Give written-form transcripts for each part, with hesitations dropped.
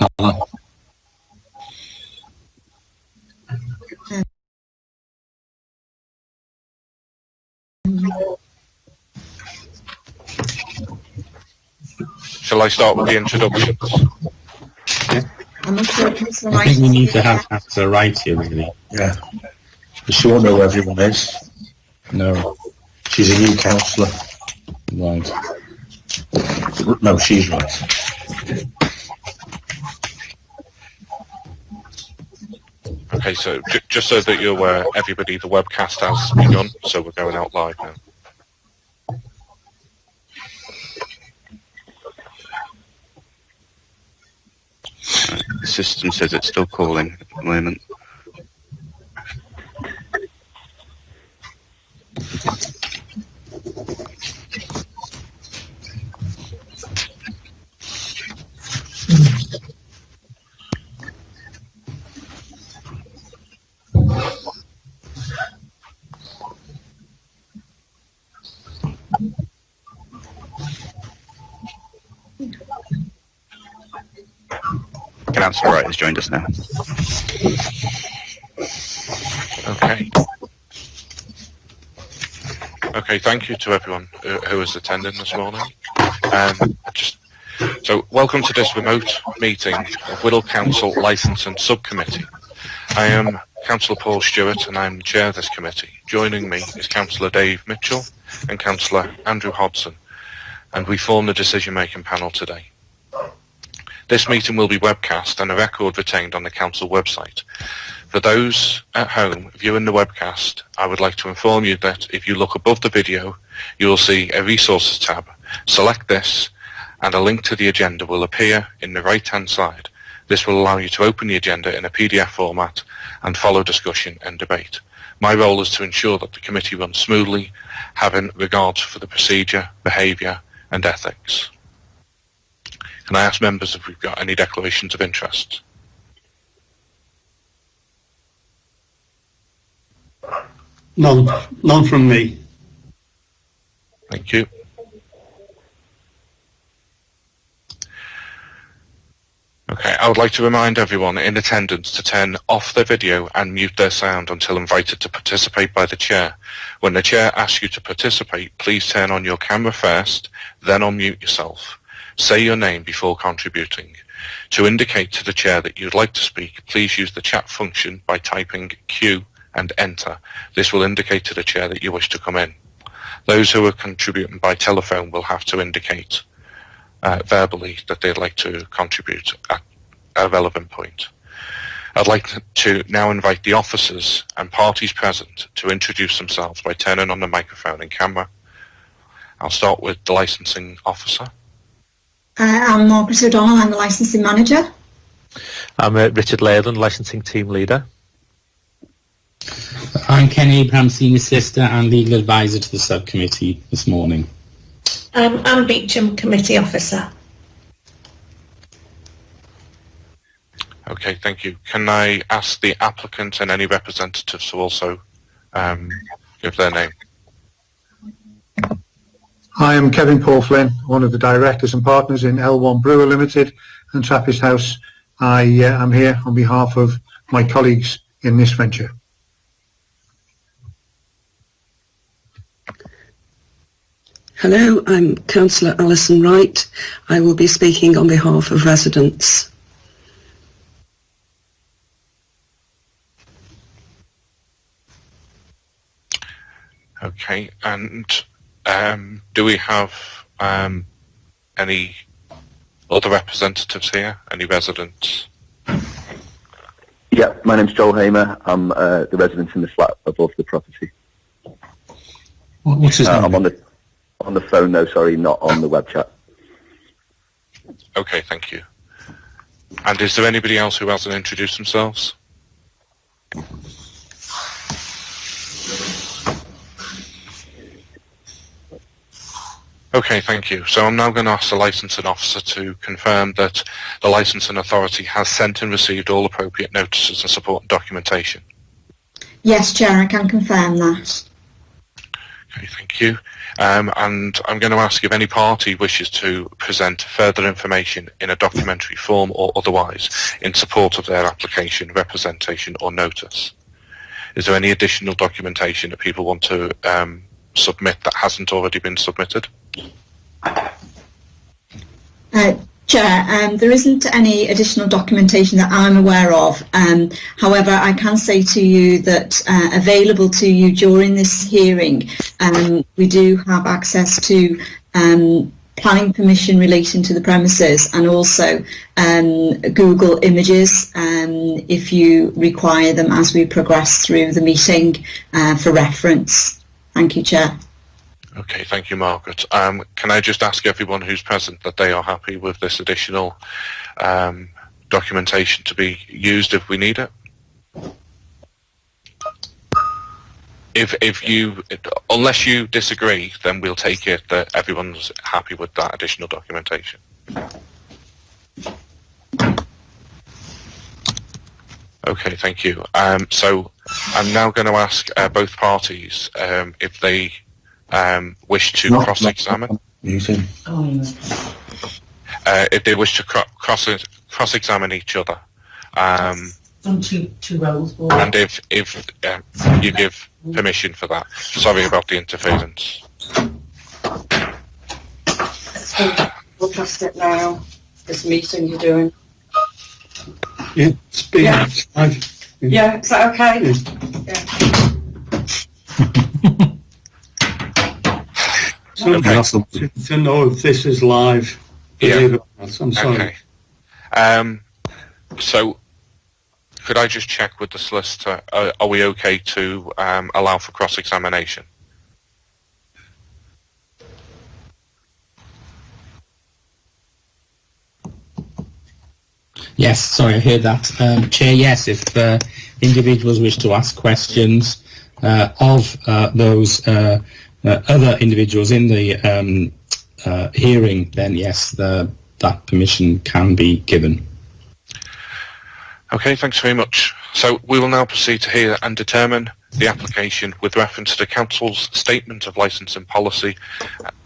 Alan. Shall I start with the introductions? Yeah. I'm not sure if it's the I right. think we need to have the right here, really. Yeah. She won't know who everyone is. No. She's a new councillor. Right. No, she's right. Okay, so just so that you're aware, everybody, the webcast has begun, so we're going out live now. The system says it's still calling at the moment. Councillor Wright has joined us now. Okay. Okay, thank you to everyone who is attending this morning. So welcome to this remote meeting of Wirral Council Licensing Subcommittee. I am Councillor Paul Stewart and I'm the chair of this committee. Joining me is Councillor Dave Mitchell and Councillor Andrew Hodson, and we form the decision-making panel today. This meeting will be webcast and a record retained on the council website. For those at home viewing the webcast, I would like to inform you that if you look above the video, you will see a resources tab. Select this and a link to the agenda will appear in the right-hand side. This will allow you to open the agenda in a PDF format and follow discussion and debate. My role is to ensure that the committee runs smoothly, having regards for the procedure, behaviour and ethics. Can I ask members if we've got any declarations of interest? None from me. Thank you. Okay, I would like to remind everyone in attendance to turn off their video and mute their sound until invited to participate by the chair. When the chair asks you to participate, please turn on your camera first, then unmute yourself. Say your name before contributing. To indicate to the chair that you'd like to speak, please use the chat function by typing Q and enter. This will indicate to the chair that you wish to come in. Those who are contributing by telephone will have to indicate verbally that they'd like to contribute at a relevant point. I'd like to now invite the officers and parties present to introduce themselves by turning on the microphone and camera. I'll start with the licensing officer. I'm Margaret O'Donnell, I'm the licensing manager. I'm Richard Leyland, licensing team leader. I'm Ken Abraham, senior solicitor and legal advisor to the subcommittee this morning. I'm Beecham, committee officer. Okay, thank you. Can I ask the applicant and any representatives to also give their name? I am Kevin Paul Flynn, one of the directors and partners in L1 Brewer Limited and Trappist House. I am here on behalf of my colleagues in this venture. Hello, I'm Councillor Alison Wright. I will be speaking on behalf of residents. Okay, and do we have any other representatives here? Any residents? Yeah, my name's Joel Hamer. I'm the resident in the flat above the property. What's his name? I'm on the phone though, sorry, not on the web chat. Okay, thank you. And is there anybody else who hasn't introduced themselves? Okay, thank you. So I'm now going to ask the licensing officer to confirm that the licensing authority has sent and received all appropriate notices and supporting documentation. Yes, Chair, I can confirm that. Okay, thank you. And I'm going to ask if any party wishes to present further information in a documentary form or otherwise in support of their application, representation or notice. Is there any additional documentation that people want to submit that hasn't already been submitted? Chair, there isn't any additional documentation that I'm aware of. However, I can say to you that available to you during this hearing, we do have access to planning permission relating to the premises and also Google images if you require them as we progress through the meeting for reference. Thank you, Chair. Okay, thank you, Margaret. Can I just ask everyone who's present that they are happy with this additional documentation to be used if we need it? If you, unless you disagree, then we'll take it that everyone's happy with that additional documentation. Okay, thank you. So I'm now going to ask both parties if they wish to cross-examine. If they wish to cross-examine each other. Two rows. And if you give permission for that. Sorry about the interference. We'll trust it now, this meeting you're doing. It's been, Yeah. Yeah, is that okay? to know if this is live. Yeah. I'm sorry. Okay. So, could I just check with the solicitor? Are we okay to allow for cross-examination? Yes, sorry, I heard that. Chair, yes, if individuals wish to ask questions of those other individuals in the hearing, then yes, that permission can be given. Okay, thanks very much. So we will now proceed to hear and determine the application with reference to the Council's Statement of Licensing Policy,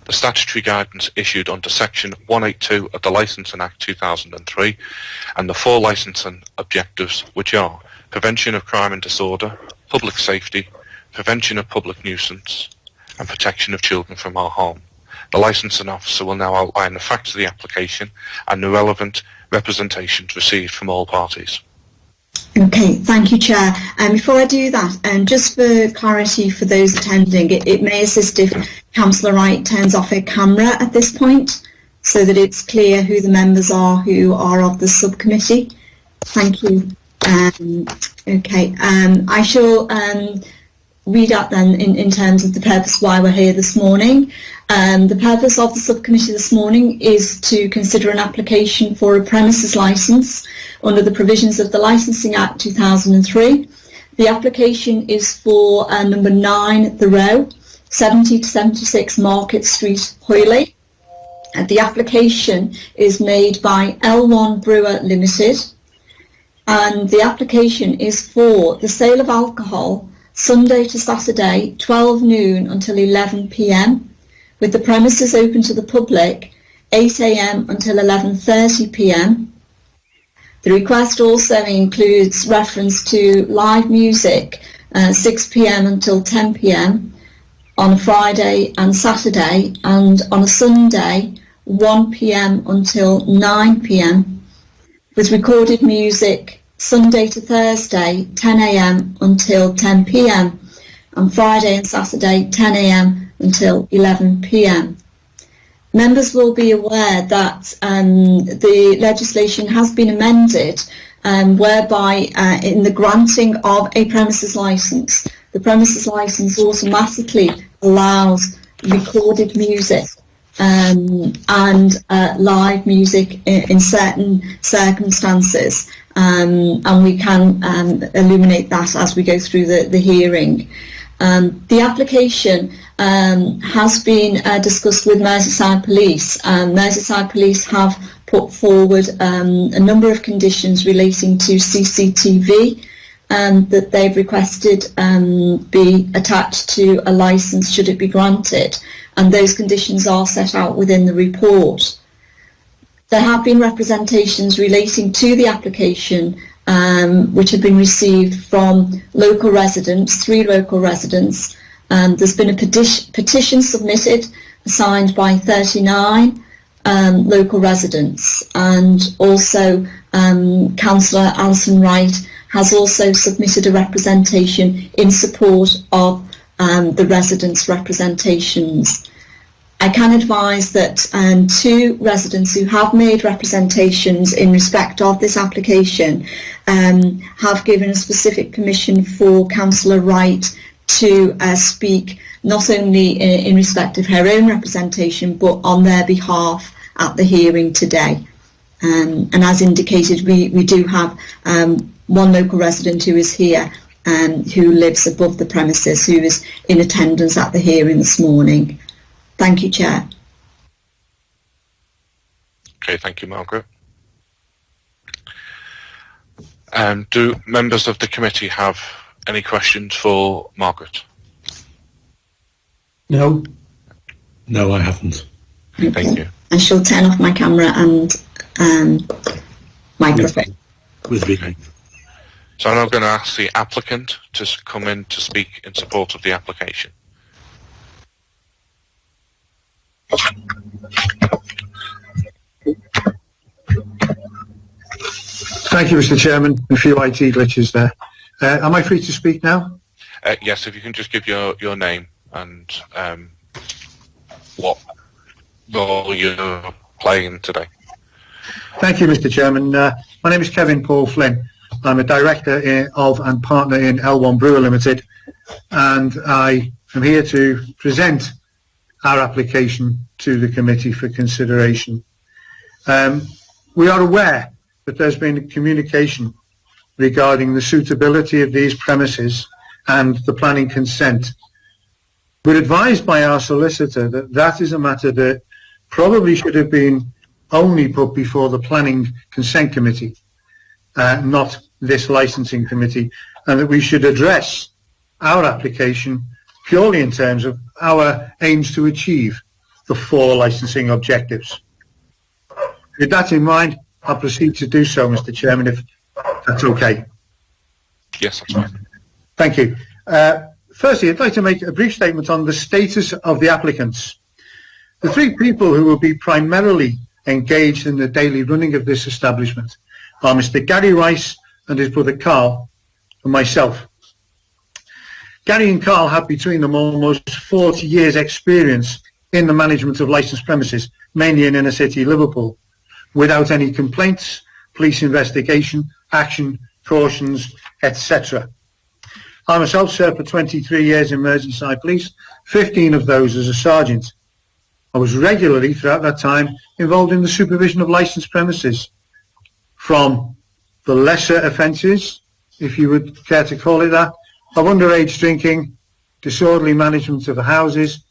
the statutory guidance issued under Section 182 of the Licensing Act 2003, and the 4 licensing objectives, which are prevention of crime and disorder, public safety, prevention of public nuisance, and protection of children from harm. The licensing officer will now outline the facts of the application and the relevant representations received from all parties. Okay, thank you, Chair. Before I do that, just for clarity for those attending, it may assist if Councillor Wright turns off her camera at this point so that it's clear who the members are who are of the subcommittee. Thank you. Okay, I shall read out then in terms of the purpose why we're here this morning. The purpose of the subcommittee this morning is to consider an application for a premises licence under the provisions of the Licensing Act 2003. The application is for number 9 The Row, 70 to 76 Market Street, Hoyley. The application is made by L1 Brewer Limited, and the application is for the sale of alcohol Sunday to Saturday, 12 noon until 11 p.m, with the premises open to the public 8 a.m. until 11:30 p.m. The request also includes reference to live music 6 p.m. until 10 p.m. on a Friday and Saturday, and on a Sunday 1 p.m. until 9 p.m, with recorded music Sunday to Thursday 10 a.m. until 10 p.m, and Friday and Saturday 10 a.m. until 11 p.m. Members will be aware that the legislation has been amended whereby in the granting of a premises licence, the premises licence automatically allows recorded music and live music in certain circumstances, and we can illuminate that as we go through the hearing. The application has been discussed with Merseyside Police, and Merseyside Police have put forward a number of conditions relating to CCTV that they've requested be attached to a licence should it be granted, and those conditions are set out within the report. There have been representations relating to the application which have been received from local residents, 3 local residents. There's been a petition submitted signed by 39 local residents, and also Councillor Alison Wright has also submitted a representation in support of the residents' representations. I can advise that 2 residents who have made representations in respect of this application have given a specific permission for Councillor Wright to speak not only in respect of her own representation but on their behalf at the hearing today. And as indicated, we do have one local resident who is here who lives above the premises, who is in attendance at the hearing this morning. Thank you, Chair. Okay, thank you, Margaret. Do members of the committee have any questions for Margaret? No. No, I haven't. Thank you. I shall turn off my camera and microphone. With me. So I'm now going to ask the applicant to come in to speak in support of the application. Thank you, Mr. Chairman. A few IT glitches there. Am I free to speak now? Yes, if you can just give your name and what role you're playing today. Thank you, Mr. Chairman. My name is Kevin Paul Flynn. I'm a director of and partner in L1 Brewer Limited, and I am here to present our application to the committee for consideration. We are aware that there's been communication regarding the suitability of these premises and the planning consent. We're advised by our solicitor that that is a matter that probably should have been only put before the planning consent committee, not this licensing committee, and that we should address our application purely in terms of our aims to achieve the 4 licensing objectives. With that in mind, I'll proceed to do so, Mr. Chairman, if that's okay. Yes, that's fine. Thank you. Firstly, I'd like to make a brief statement on the status of the applicants. The 3 people who will be primarily engaged in the daily running of this establishment are Mr. Gary Rice and his brother Carl, and myself. Gary and Carl have between them almost 40 years' experience in the management of licensed premises, mainly in inner city Liverpool, without any complaints, police investigation, action, cautions, etc. I myself served for 23 years in Merseyside Police, 15 of those as a sergeant. I was regularly, throughout that time, involved in the supervision of licensed premises, from the lesser offences, if you would care to call it that, of underage drinking, disorderly management of the houses,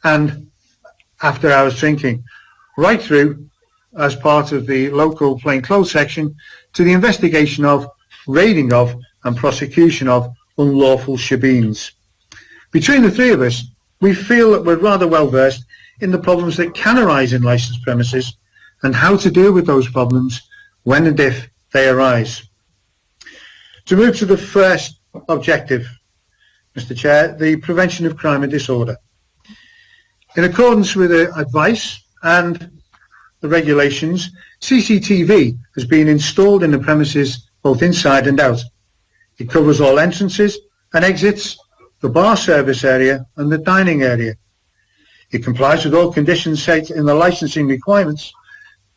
and after-hours drinking, right through, as part of the local plainclothes section, to the investigation of, raiding of, and prosecution of unlawful shebeens. Between the 3 of us, we feel that we're rather well versed in the problems that can arise in licensed premises and how to deal with those problems when and if they arise. To move to the first objective, Mr. Chair, the prevention of crime and disorder. In accordance with the advice and the regulations, Cctv has been installed in the premises both inside and out. It covers all entrances and exits, the bar service area and the dining area. It complies with all conditions set in the licensing requirements,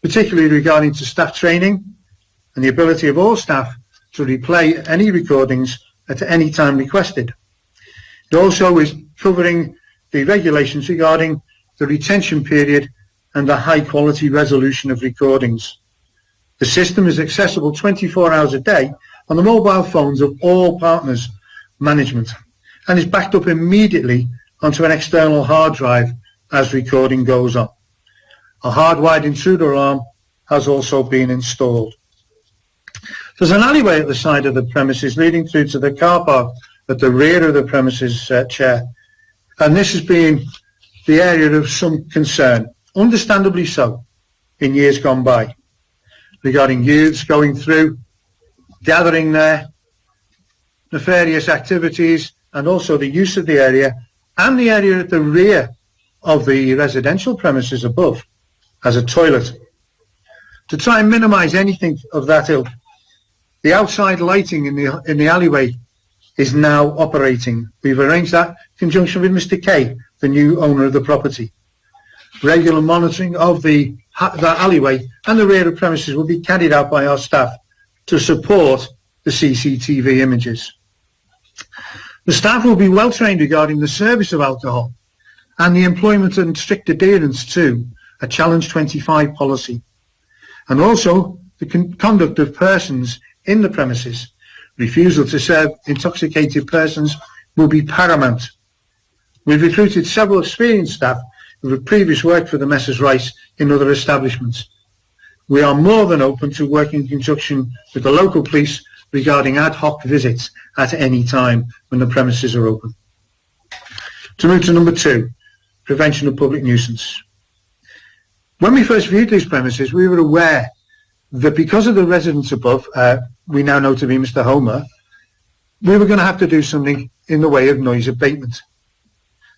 particularly regarding to staff training and the ability of all staff to replay any recordings at any time requested. It also is covering the regulations regarding the retention period and the high quality resolution of recordings. The system is accessible 24 hours a day on the mobile phones of all partners management and is backed up immediately onto an external hard drive as recording goes on. A hardwired intruder alarm has also been installed. There's an alleyway at the side of the premises leading through to the car park at the rear of the premises, Chair. And this has been the area of some concern, understandably so, in years gone by, regarding youths going through, gathering there, nefarious activities, and also the use of the area and the area at the rear of the residential premises above as a toilet. To try and minimise anything of that ilk, the outside lighting in the alleyway is now operating. We've arranged that in conjunction with Mr. Kay, the new owner of the property. Regular monitoring of that alleyway and the rear of premises will be carried out by our staff to support the CCTV images. The staff will be well trained regarding the service of alcohol and the employment and strict adherence to a Challenge 25 policy, and also the conduct of persons in the premises. Refusal to serve intoxicated persons will be paramount. We've recruited several experienced staff who have previous work for the Messrs Rice in other establishments. We are more than open to working in conjunction with the local police regarding ad hoc visits at any time when the premises are open. To move to number 2, prevention of public nuisance. When we first viewed these premises, we were aware that because of the residents above, we now know to be Mr. Homer, we were going to have to do something in the way of noise abatement.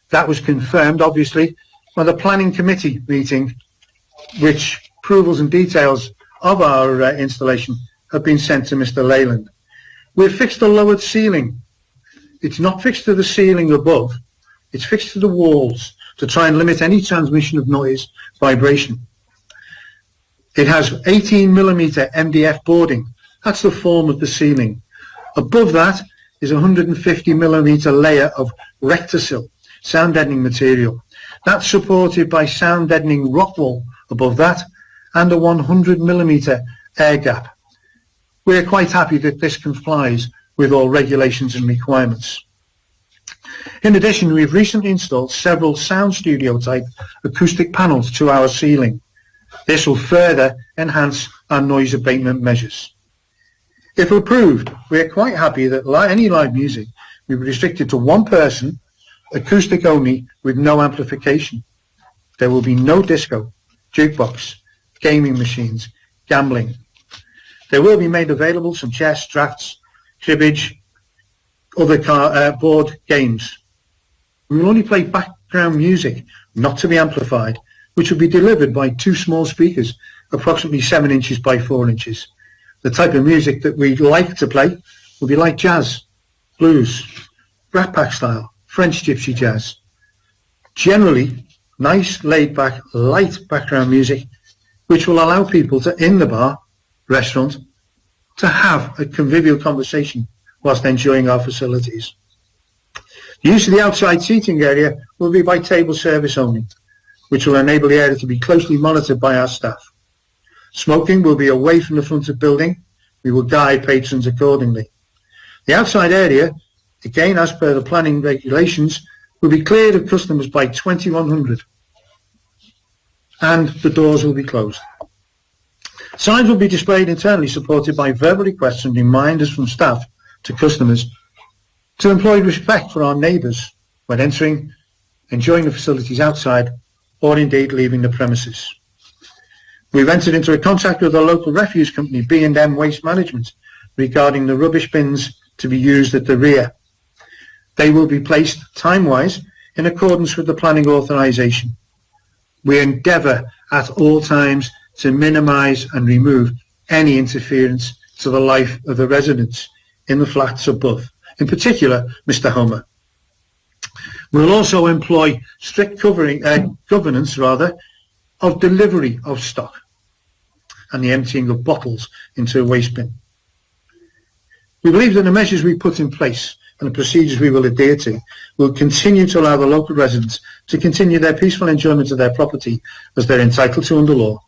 That was confirmed, obviously, by the planning committee meeting, which approvals and details of our installation have been sent to Mr. Leyland. We've fixed a lowered ceiling. It's not fixed to the ceiling above, it's fixed to the walls to try and limit any transmission of noise, vibration. It has 18mm MDF boarding. That's the form of the ceiling. Above that is a 150mm layer of rectosil, sound deadening material. That's supported by sound deadening rock wall above that and a 100mm air gap. We're quite happy that this complies with all regulations and requirements. In addition, we've recently installed several sound studio type acoustic panels to our ceiling. This will further enhance our noise abatement measures. If approved, we're quite happy that any live music will be restricted to one person, acoustic only, with no amplification. There will be no disco, jukebox, gaming machines, gambling. There will be made available some chess, drafts, cribbage, other board games. We will only play background music, not to be amplified, which will be delivered by 2 small speakers, approximately 7 inches by 4 inches. The type of music that we like to play will be like jazz, blues, Brat Pack style, French gypsy jazz. Generally, nice, laid-back, light background music, which will allow people in the bar, restaurant, to have a convivial conversation whilst enjoying our facilities. The use of the outside seating area will be by table service only, which will enable the area to be closely monitored by our staff. Smoking will be away from the front of the building. We will guide patrons accordingly. The outside area, again as per the planning regulations, will be cleared of customers by 2100 and the doors will be closed. Signs will be displayed internally, supported by verbal requests and reminders from staff to customers to employ respect for our neighbours when entering, enjoying the facilities outside, or indeed leaving the premises. We've entered into a contract with the local refuse company, B&M Waste Management, regarding the rubbish bins to be used at the rear. They will be placed time-wise in accordance with the planning authorisation. We endeavour at all times to minimise and remove any interference to the life of the residents in the flats above, in particular Mr. Homer. We'll also employ strict governance of delivery of stock and the emptying of bottles into a waste bin. We believe that the measures we put in place and the procedures we will adhere to will continue to allow the local residents to continue their peaceful enjoyment of their property as they're entitled to under law,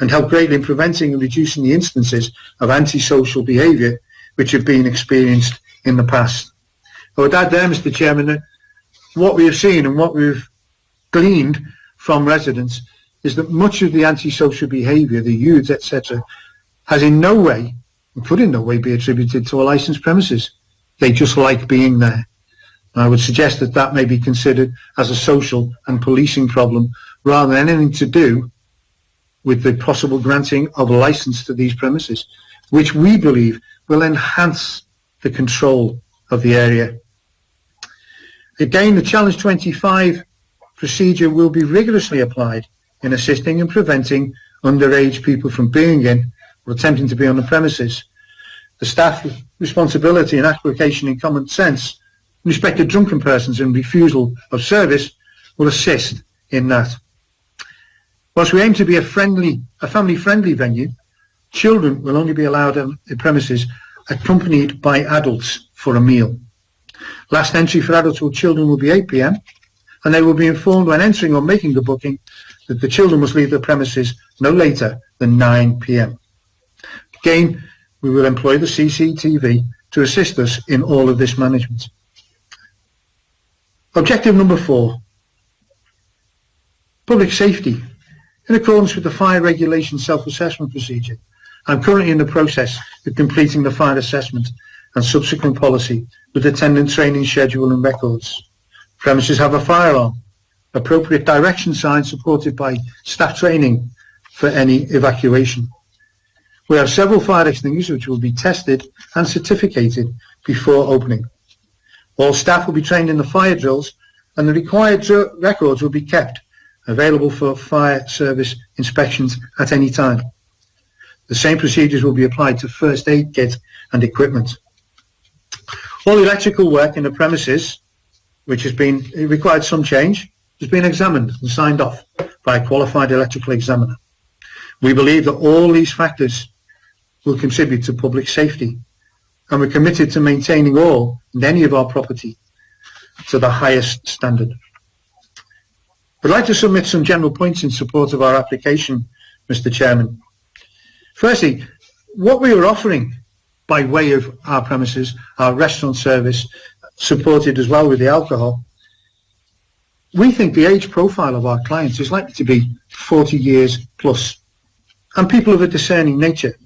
and help greatly in preventing and reducing the instances of antisocial behaviour which have been experienced in the past. I would add there, Mr. Chairman, that what we have seen and what we've gleaned from residents is that much of the antisocial behaviour, the youths, etc., has in no way and could in no way be attributed to a licensed premises. They just like being there. And I would suggest that that may be considered as a social and policing problem rather than anything to do with the possible granting of a licence to these premises, which we believe will enhance the control of the area. Again, the Challenge 25 procedure will be rigorously applied in assisting and preventing underage people from being in or attempting to be on the premises. The staff responsibility and application in common sense in respect to drunken persons and refusal of service will assist in that. Whilst we aim to be a family-friendly venue, children will only be allowed on the premises accompanied by adults for a meal. Last entry for adults or children will be 8 p.m. and they will be informed when entering or making the booking that the children must leave the premises no later than 9 p.m. Again, we will employ the Cctv to assist us in all of this management. Objective number 4, public safety. In accordance with the fire regulation self-assessment procedure, I'm currently in the process of completing the fire assessment and subsequent policy with attendant training schedule and records. Premises have a fire alarm, appropriate direction signs supported by staff training for any evacuation. We have several fire extinguishers which will be tested and certificated before opening. All staff will be trained in the fire drills and the required records will be kept available for fire service inspections at any time. The same procedures will be applied to first aid kit and equipment. All electrical work in the premises, which has been required some change, has been examined and signed off by a qualified electrical examiner. We believe that all these factors will contribute to public safety, and we're committed to maintaining all and any of our property to the highest standard. I'd like to submit some general points in support of our application, Mr. Chairman. Firstly, what we are offering by way of our premises, our restaurant service, supported as well with the alcohol, we think the age profile of our clients is likely to be 40 years plus, and people of a discerning nature.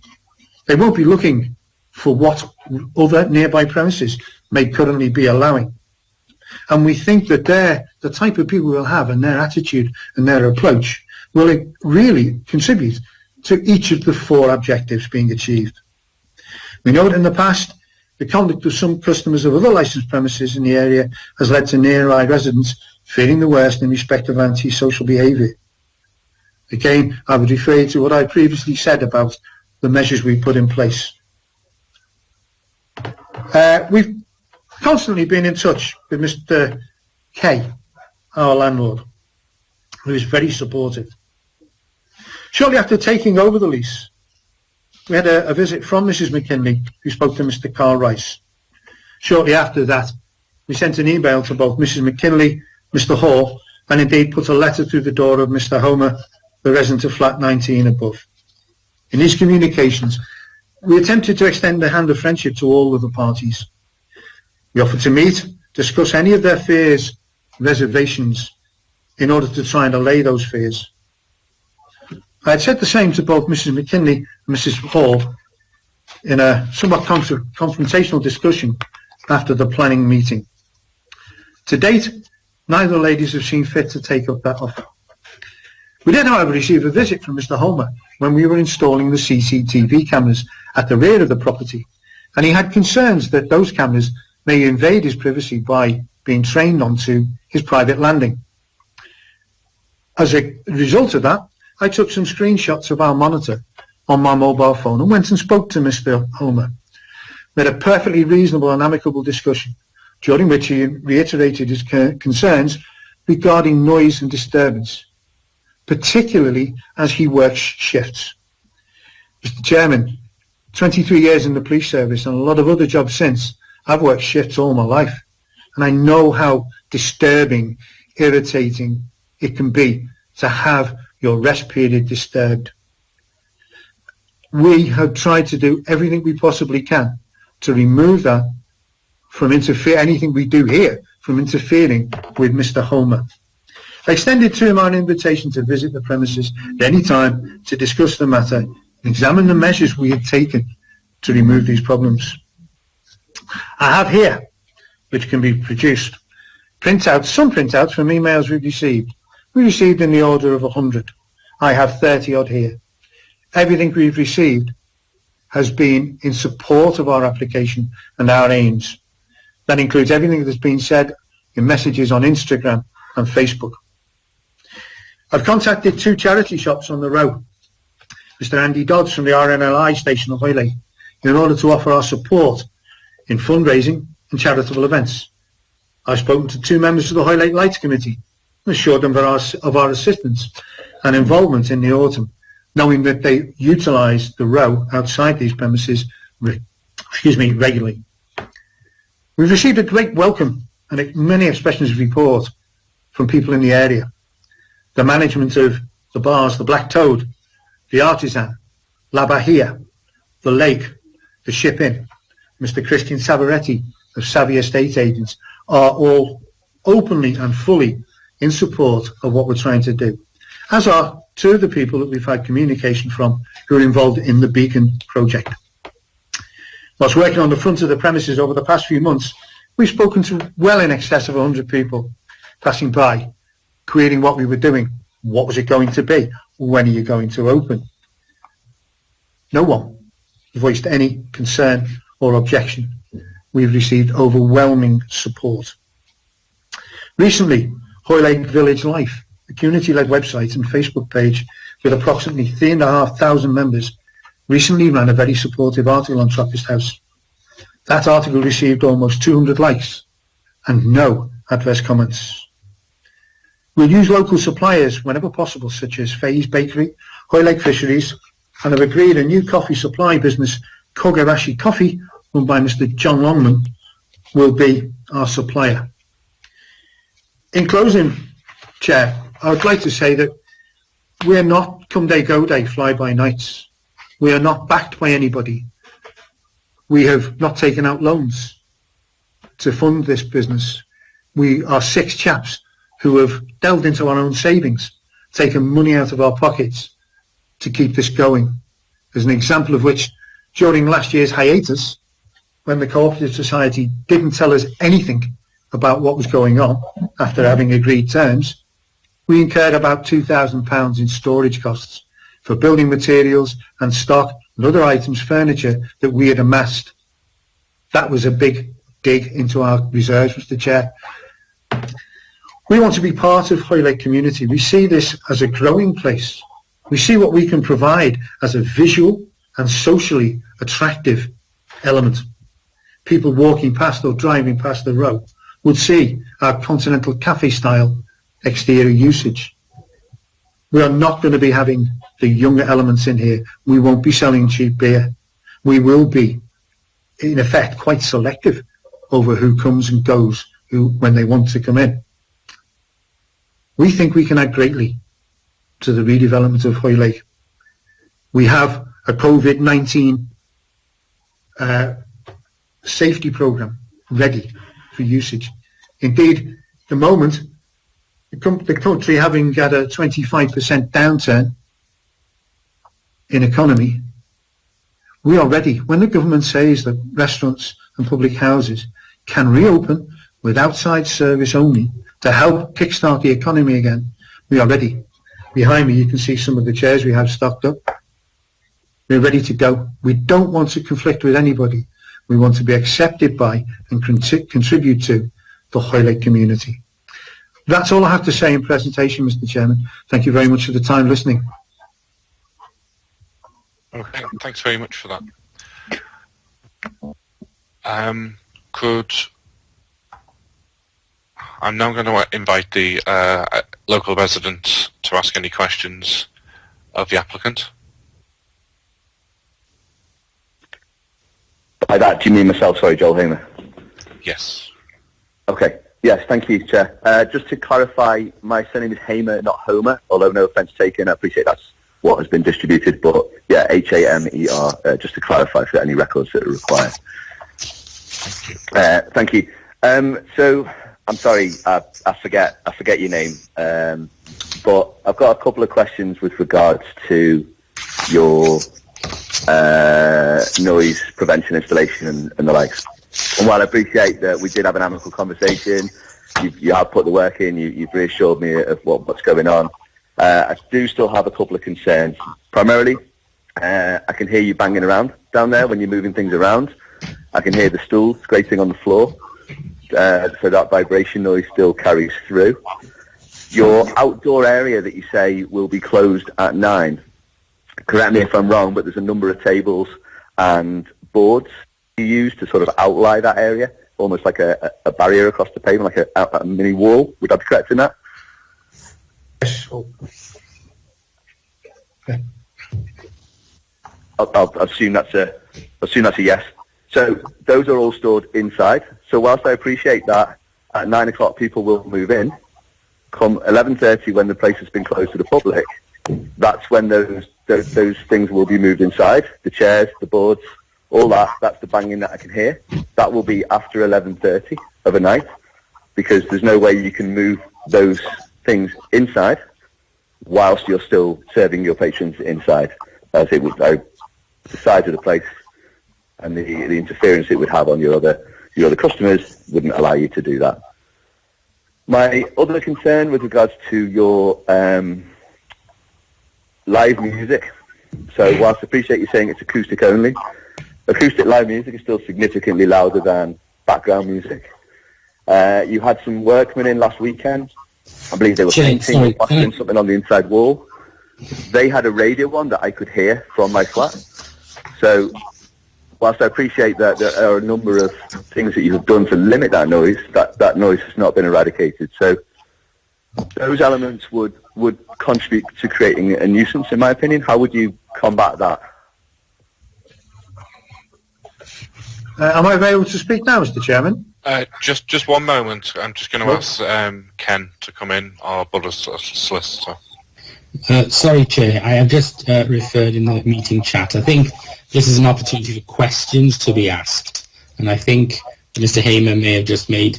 They won't be looking for what other nearby premises may currently be allowing. And we think that the type of people we'll have and their attitude and their approach will really contribute to each of the 4 objectives being achieved. We know that in the past, the conduct of some customers of other licensed premises in the area has led to nearby residents feeling the worst in respect of antisocial behaviour. Again, I would refer you to what I previously said about the measures we put in place. We've constantly been in touch with Mr. K, our landlord, who is very supportive. Shortly after taking over the lease, we had a visit from Mrs. McKinley, who spoke to Mr. Carl Rice. Shortly after that, we sent an email to both Mrs. McKinley, Mr. Hall, and indeed put a letter through the door of Mr. Homer, the resident of flat 19 above. In these communications, we attempted to extend the hand of friendship to all of the parties. We offered to meet, discuss any of their fears, reservations, in order to try and allay those fears. I had said the same to both Mrs. McKinley and Mrs. Hall in a somewhat confrontational discussion after the planning meeting. To date, neither ladies have seen fit to take up that offer. We did, however, receive a visit from Mr. Homer when we were installing the CCTV cameras at the rear of the property, and he had concerns that those cameras may invade his privacy by being trained onto his private landing. As a result of that, I took some screenshots of our monitor on my mobile phone and went and spoke to Mr. Homer. We had a perfectly reasonable and amicable discussion, during which he reiterated his concerns regarding noise and disturbance, particularly as he works shifts. Mr. Chairman, 23 years in the police service and a lot of other jobs since, I've worked shifts all my life, and I know how disturbing, irritating it can be to have your rest period disturbed. We have tried to do everything we possibly can to remove that from anything we do here from interfering with Mr. Homer. I extended to him our invitation to visit the premises at any time to discuss the matter and examine the measures we had taken to remove these problems. I have here, which can be produced, some printouts from emails we've received. We received in the order of 100. I have 30 odd here. Everything we've received has been in support of our application and our aims. That includes everything that's been said in messages on Instagram and Facebook. I've contacted 2 charity shops on the row, Mr. Andy Dodds from the RNLI station of Wirral, in order to offer our support in fundraising and charitable events. I've spoken to 2 members of the Hoylake Lights Committee and assured them of our assistance and involvement in the autumn, knowing that they utilise the row outside these premises regularly. We've received a great welcome and many expressions of support from people in the area. The management of the bars, the Black Toad, the Artisan, La Bahia, the Lake, the Ship Inn, Mr. Christian Savaretti of Savvy Estate Agents are all openly and fully in support of what we're trying to do, as are 2 of the people that we've had communication from who are involved in the Beacon project. Whilst working on the front of the premises over the past few months, we've spoken to well in excess of 100 people passing by, querying what we were doing, what was it going to be, when are you going to open. No one voiced any concern or objection. We've received overwhelming support. Recently, Hoylake Village Life, a community-led website and Facebook page with approximately 3,500 members, recently ran a very supportive article on Trappist House. That article received almost 200 likes and no adverse comments. We'll use local suppliers whenever possible, such as Faye's Bakery, Hoylake Fisheries, and have agreed a new coffee supply business, Kogarashi Coffee, run by Mr. John Longman, will be our supplier. In closing, Chair, I would like to say that we're not come day, go day, fly by nights. We are not backed by anybody. We have not taken out loans to fund this business. We are 6 chaps who have delved into our own savings, taken money out of our pockets to keep this going. As an example of which, during last year's hiatus, when the Cooperative Society didn't tell us anything about what was going on after having agreed terms, we incurred about £2,000 in storage costs for building materials and stock and other items, furniture that we had amassed. That was a big dig into our reserves, Mr. Chair. We want to be part of Hoylake community. We see this as a growing place. We see what we can provide as a visual and socially attractive element. People walking past or driving past the row would see our continental cafe style exterior usage. We are not going to be having the younger elements in here. We won't be selling cheap beer. We will be, in effect, quite selective over who comes and goes, when they want to come in. We think we can add greatly to the redevelopment of Hoylake. We have a COVID-19 safety programme ready for usage. Indeed, the moment the country having had a 25% downturn in economy, we are ready. When the government says that restaurants and public houses can reopen with outside service only to help kickstart the economy again, we are ready. Behind me you can see some of the chairs we have stocked up. We're ready to go. We don't want to conflict with anybody. We want to be accepted by and contribute to the Hoylake community. That's all I have to say in presentation, Mr. Chairman. Thank you very much for the time listening. Okay, thanks very much for that. I'm now going to invite the local residents to ask any questions of the applicant. By that, do you mean myself? Sorry, Joel Hamer. Yes. Okay. Yes, thank you, Chair. Just to clarify, my surname is Hamer, not Homer, although no offence taken. I appreciate that's what has been distributed, but yeah, H-A-M-E-R, just to clarify for any records that are required. Thank you. So, I'm sorry, I forget your name, but I've got a couple of questions with regards to your noise prevention installation and the likes. And while I appreciate that we did have an amicable conversation, you have put the work in, you've reassured me of what's going on. I do still have a couple of concerns. Primarily, I can hear you banging around down there when you're moving things around. I can hear the stools scraping on the floor, so that vibration noise still carries through. Your outdoor area that you say will be closed at 9, correct me if I'm wrong, but there's a number of tables and boards you use to sort of outline that area, almost like a barrier across the pavement, like a mini wall. Would I be correct in that? Yes. Okay. I'll assume that's a yes. So those are all stored inside. So whilst I appreciate that at 9 o'clock people will move in, come 11:30 when the place has been closed to the public, that's when those things will be moved inside. The chairs, the boards, all that's the banging that I can hear. That will be after 11:30 of a night, because there's no way you can move those things inside whilst you're still serving your patrons inside, as it would, the size of the place and the interference it would have on your other customers wouldn't allow you to do that. My other concern with regards to your live music, so whilst I appreciate you saying it's acoustic only, acoustic live music is still significantly louder than background music. You had some workmen in last weekend. I believe they were painting or plastering something on the inside wall. They had a radio on that I could hear from my flat. So whilst I appreciate that there are a number of things that you have done to limit that noise, that noise has not been eradicated. So those elements would contribute to creating a nuisance, in my opinion. How would you combat that? Am I able to speak now, Mr. Chairman? Just one moment. I'm just going to ask Ken to come in, our Buddha solicitor. Sorry, Chair. I have just referred in the meeting chat. I think this is an opportunity for questions to be asked, and I think Mr. Hamer may have just made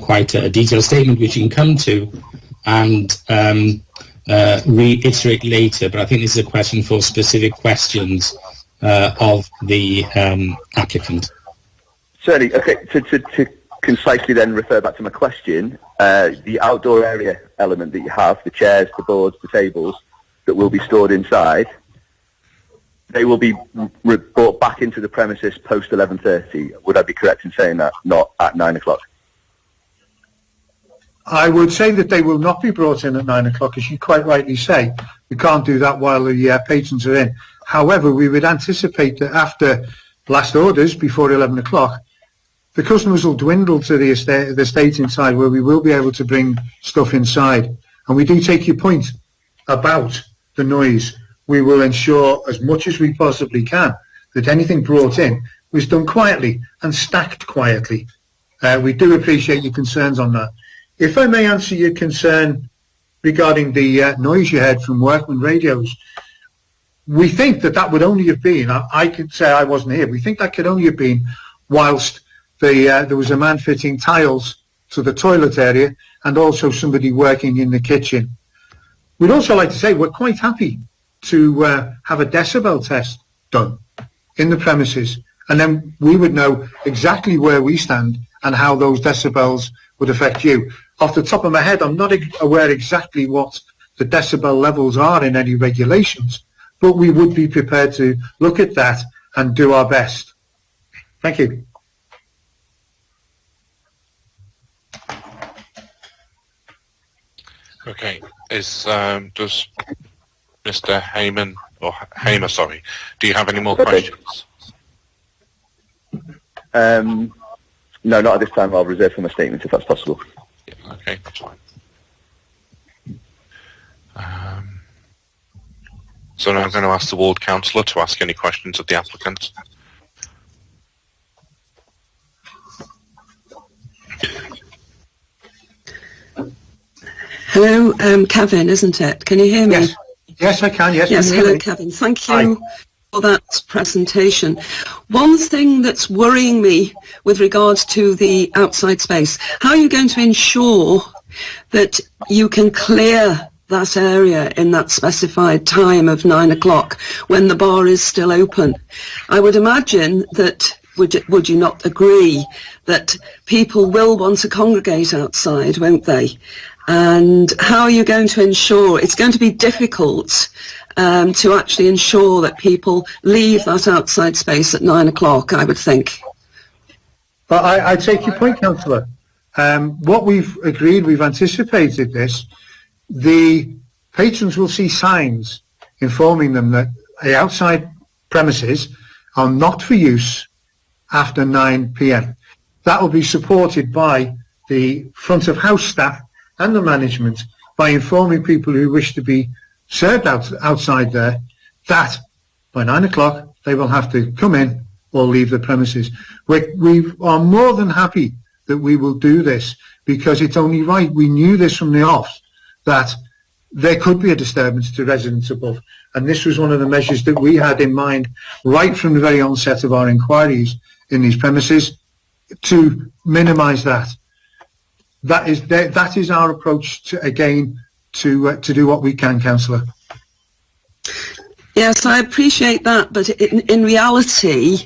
quite a detailed statement which you can come to and reiterate later, but I think this is a question for specific questions of the applicant. Certainly. Okay, to concisely then refer back to my question, the outdoor area element that you have, the chairs, the boards, the tables that will be stored inside, they will be brought back into the premises post 11:30. Would I be correct in saying that, not at 9 o'clock? I would say that they will not be brought in at 9 o'clock, as you quite rightly say. We can't do that while the patrons are in. However, we would anticipate that after last orders, before 11 o'clock, the customers will dwindle to the estate inside, where we will be able to bring stuff inside. And we do take your point about the noise. We will ensure as much as we possibly can that anything brought in was done quietly and stacked quietly. We do appreciate your concerns on that. If I may answer your concern regarding the noise you heard from workman radios, we think that would only have been, I could say I wasn't here, we think that could only have been whilst there was a man fitting tiles to the toilet area and also somebody working in the kitchen. We'd also like to say we're quite happy to have a decibel test done in the premises, and then we would know exactly where we stand and how those decibels would affect you. Off the top of my head, I'm not aware exactly what the decibel levels are in any regulations, but we would be prepared to look at that and do our best. Thank you. Okay. Does Mr. Hamer, sorry, do you have any more questions? No, not at this time. I'll reserve for my statement if that's possible. Yeah, okay, that's fine. So now I'm going to ask the ward councillor to ask any questions of the applicant. Hello, Kevin, isn't it? Can you hear me? Yes, yes I can. Yes, yes. Hello, Kevin. Thank you for that presentation. One thing that's worrying me with regards to the outside space, how are you going to ensure that you can clear that area in that specified time of 9 o'clock when the bar is still open. I would imagine that, would you not agree, that people will want to congregate outside, won't they? And how are you going to ensure, it's going to be difficult to actually ensure that people leave that outside space at 9 o'clock, I would think. But I take your point, Councillor. What we've agreed, we've anticipated this, the patrons will see signs informing them that the outside premises are not for use after 9 p.m. That will be supported by the front of house staff and the management by informing people who wish to be served outside there that by 9 o'clock they will have to come in or leave the premises. We are more than happy that we will do this because it's only right. We knew this from the off that there could be a disturbance to residents above, and this was one of the measures that we had in mind right from the very onset of our inquiries in these premises to minimise that. That is our approach to, again, to do what we can, Councillor. Yes, I appreciate that, but in reality,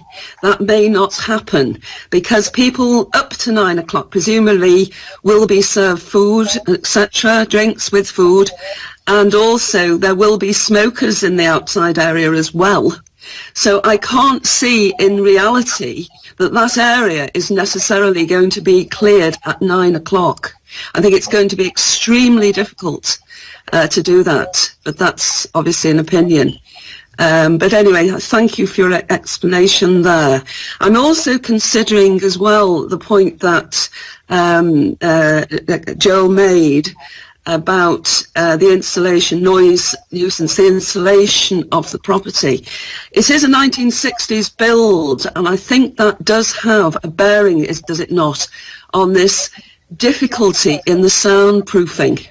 that may not happen because people up to 9 o'clock presumably will be served food, etc., drinks with food, and also there will be smokers in the outside area as well. So I can't see in reality that that area is necessarily going to be cleared at 9 o'clock. I think it's going to be extremely difficult to do that, but that's obviously an opinion. But anyway, thank you for your explanation there. I'm also considering as well the point that Joel made about the installation, noise nuisance, the installation of the property. It is a 1960s build, and I think that does have a bearing, does it not, on this difficulty in the soundproofing.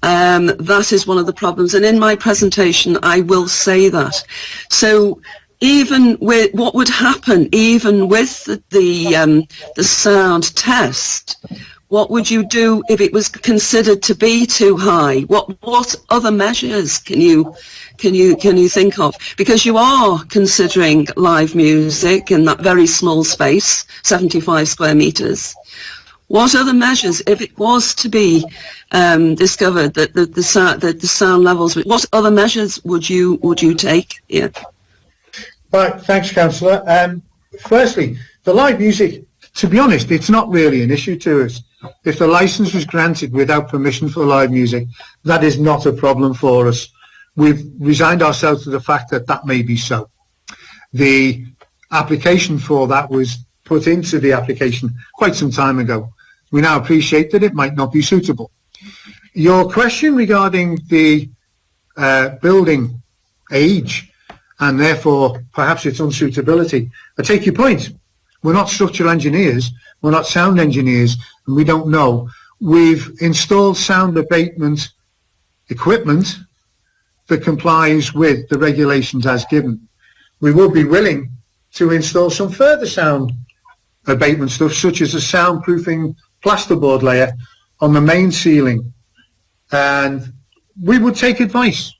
That is one of the problems, and in my presentation I will say that. So even with what would happen, even with the sound test, what would you do if it was considered to be too high? What other measures can you think of? Because you are considering live music in that very small space, 75 square metres. What other measures, if it was to be discovered that the sound levels, what other measures would you take? Yeah. Right, thanks, Councillor. Firstly, the live music, to be honest, it's not really an issue to us. If the licence was granted without permission for live music, that is not a problem for us. We've resigned ourselves to the fact that that may be so. The application for that was put into the application quite some time ago. We now appreciate that it might not be suitable. Your question regarding the building age and therefore perhaps its unsuitability, I take your point. We're not structural engineers, we're not sound engineers, and we don't know. We've installed sound abatement equipment that complies with the regulations as given. We would be willing to install some further sound abatement stuff, such as a soundproofing plasterboard layer on the main ceiling, and we would take advice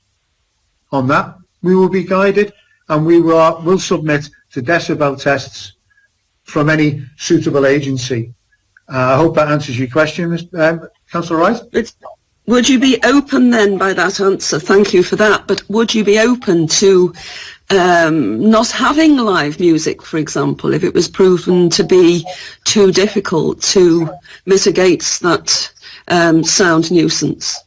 on that. We will be guided, and we will submit to decibel tests from any suitable agency. I hope that answers your question, Councillor Wright. Would you be open then by that answer? Thank you for that. But would you be open to not having live music, for example, if it was proven to be too difficult to mitigate that sound nuisance?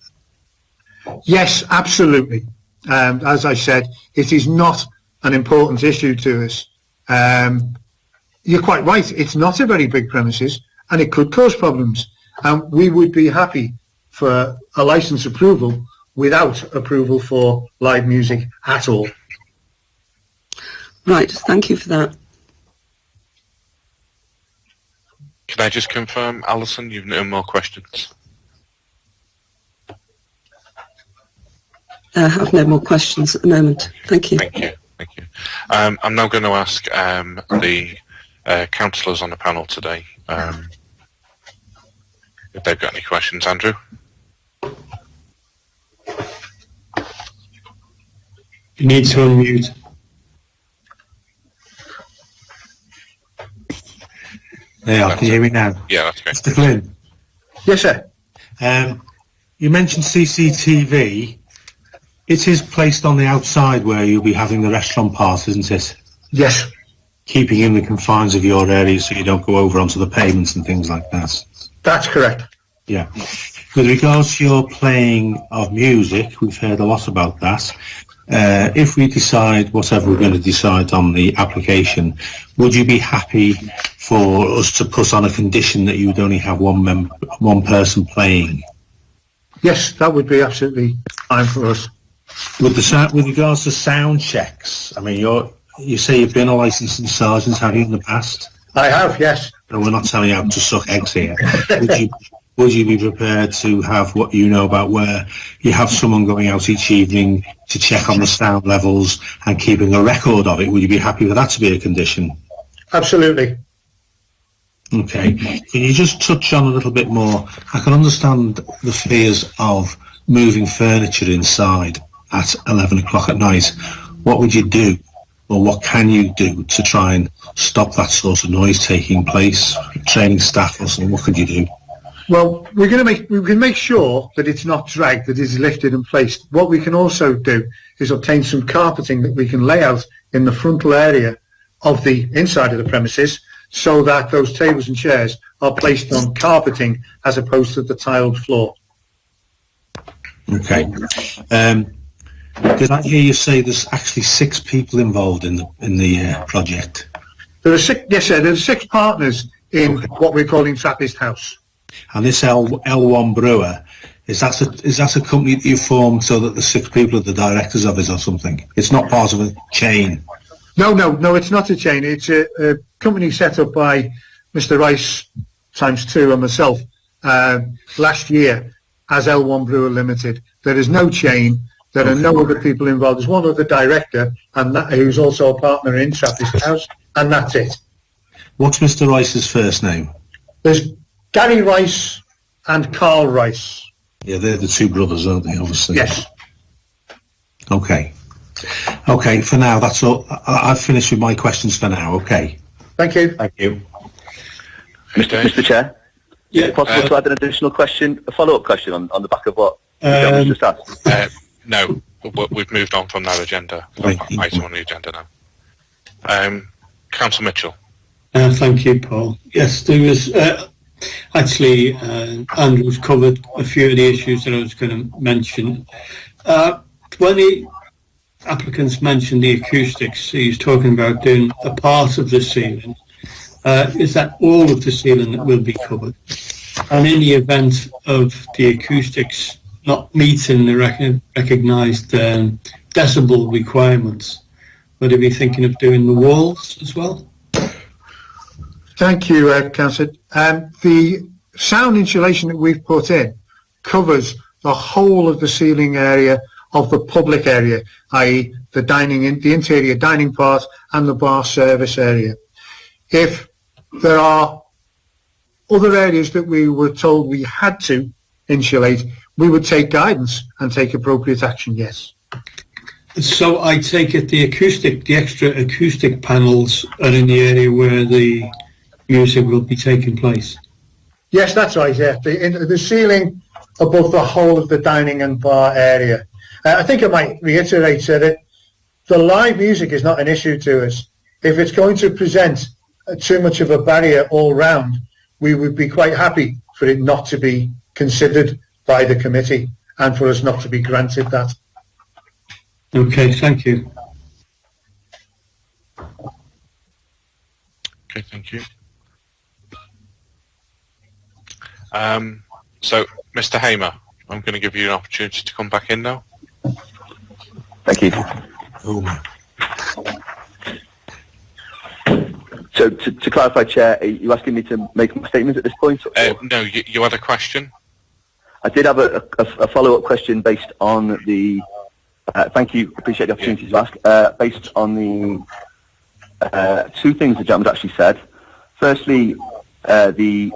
Yes, absolutely. As I said, it is not an important issue to us. You're quite right. It's not a very big premises, and it could cause problems. And we would be happy for a licence approval without approval for live music at all. Right, thank you for that. Can I just confirm, Alison, you've no more questions? I have no more questions at the moment. Thank you. Thank you. Thank you. I'm now going to ask the councillors on the panel today if they've got any questions. Andrew? You need to unmute. There you are. Can you hear me now? Yeah, that's great. Mr. Flynn, Yes, sir. you mentioned CCTV. It is placed on the outside where you'll be having the restaurant part, isn't it? Yes. Keeping in the confines of your area so you don't go over onto the pavements and things like that. That's correct. Yeah. With regards to your playing of music, we've heard a lot about that. If we decide whatever we're going to decide on the application, would you be happy for us to put on a condition that you would only have one person playing? Yes, that would be absolutely fine for us. With regards to sound checks, I mean, you say you've been a licensing sergeant, have you, in the past? I have, yes. No, we're not telling you how to suck eggs here. Would you be prepared to have what you know about where you have someone going out each evening to check on the sound levels and keeping a record of it? Would you be happy with that to be a condition? Absolutely. Okay. Can you just touch on a little bit more? I can understand the fears of moving furniture inside at 11 o'clock at night. What would you do, or what can you do to try and stop that sort of noise taking place? Training staff or something, what could you do? Well, we can make sure that it's not dragged, that it's lifted and placed. What we can also do is obtain some carpeting that we can lay out in the frontal area of the inside of the premises, so that those tables and chairs are placed on carpeting as opposed to the tiled floor. Okay. Did I hear you say there's actually 6 people involved in the project? There are 6. Yes, sir. There are 6 partners in what we're calling Trappist House. And this L1 Brewer, is that a company that you formed so that the 6 people are the directors of it or something? It's not part of a chain. No, it's not a chain. It's a company set up by Mr. Rice ×2 and myself last year as L1 Brewer Limited. There is no chain. There are no other people involved. There's one other director, and who's also a partner in Trappist House, and that's it. What's Mr. Rice's first name? There's Gary Rice and Carl Rice. Yeah, they're the 2 brothers, aren't they, obviously? Yes. Okay, for now, that's all. I've finished with my questions for now, okay. Thank you. Thank you. Mr. Chair? Yeah. Is it possible to add an additional question, a follow-up question on the back of what the just asked? No, we've moved on from that agenda. Item on the agenda now. Councillor Mitchell. Thank you, Paul. Yes, there was actually Andrew's covered a few of the issues that I was going to mention. When the applicants mentioned the acoustics, he's talking about doing a part of the ceiling. Is that all of the ceiling that will be covered? And in the event of the acoustics not meeting the recognised decibel requirements, would he be thinking of doing the walls as well? Thank you, Councillor. The sound insulation that we've put in covers the whole of the ceiling area of the public area, i.e. the interior dining part and the bar service area. If there are other areas that we were told we had to insulate, we would take guidance and take appropriate action, yes. So I take it the extra acoustic panels are in the area where the music will be taking place? Yes, that's right, yeah. The ceiling above the whole of the dining and bar area. I think I might reiterate that the live music is not an issue to us. If it's going to present too much of a barrier all round, we would be quite happy for it not to be considered by the committee and for us not to be granted that. Okay, thank you. Okay, thank you. So, Mr. Hamer, I'm going to give you an opportunity to come back in now. Thank you. So, to clarify, Chair, are you asking me to make my statement at this point? No, you had a question? I did have a follow-up question based on the... thank you, appreciate the opportunity to ask. Based on the 2 things the gentleman actually said. Firstly, the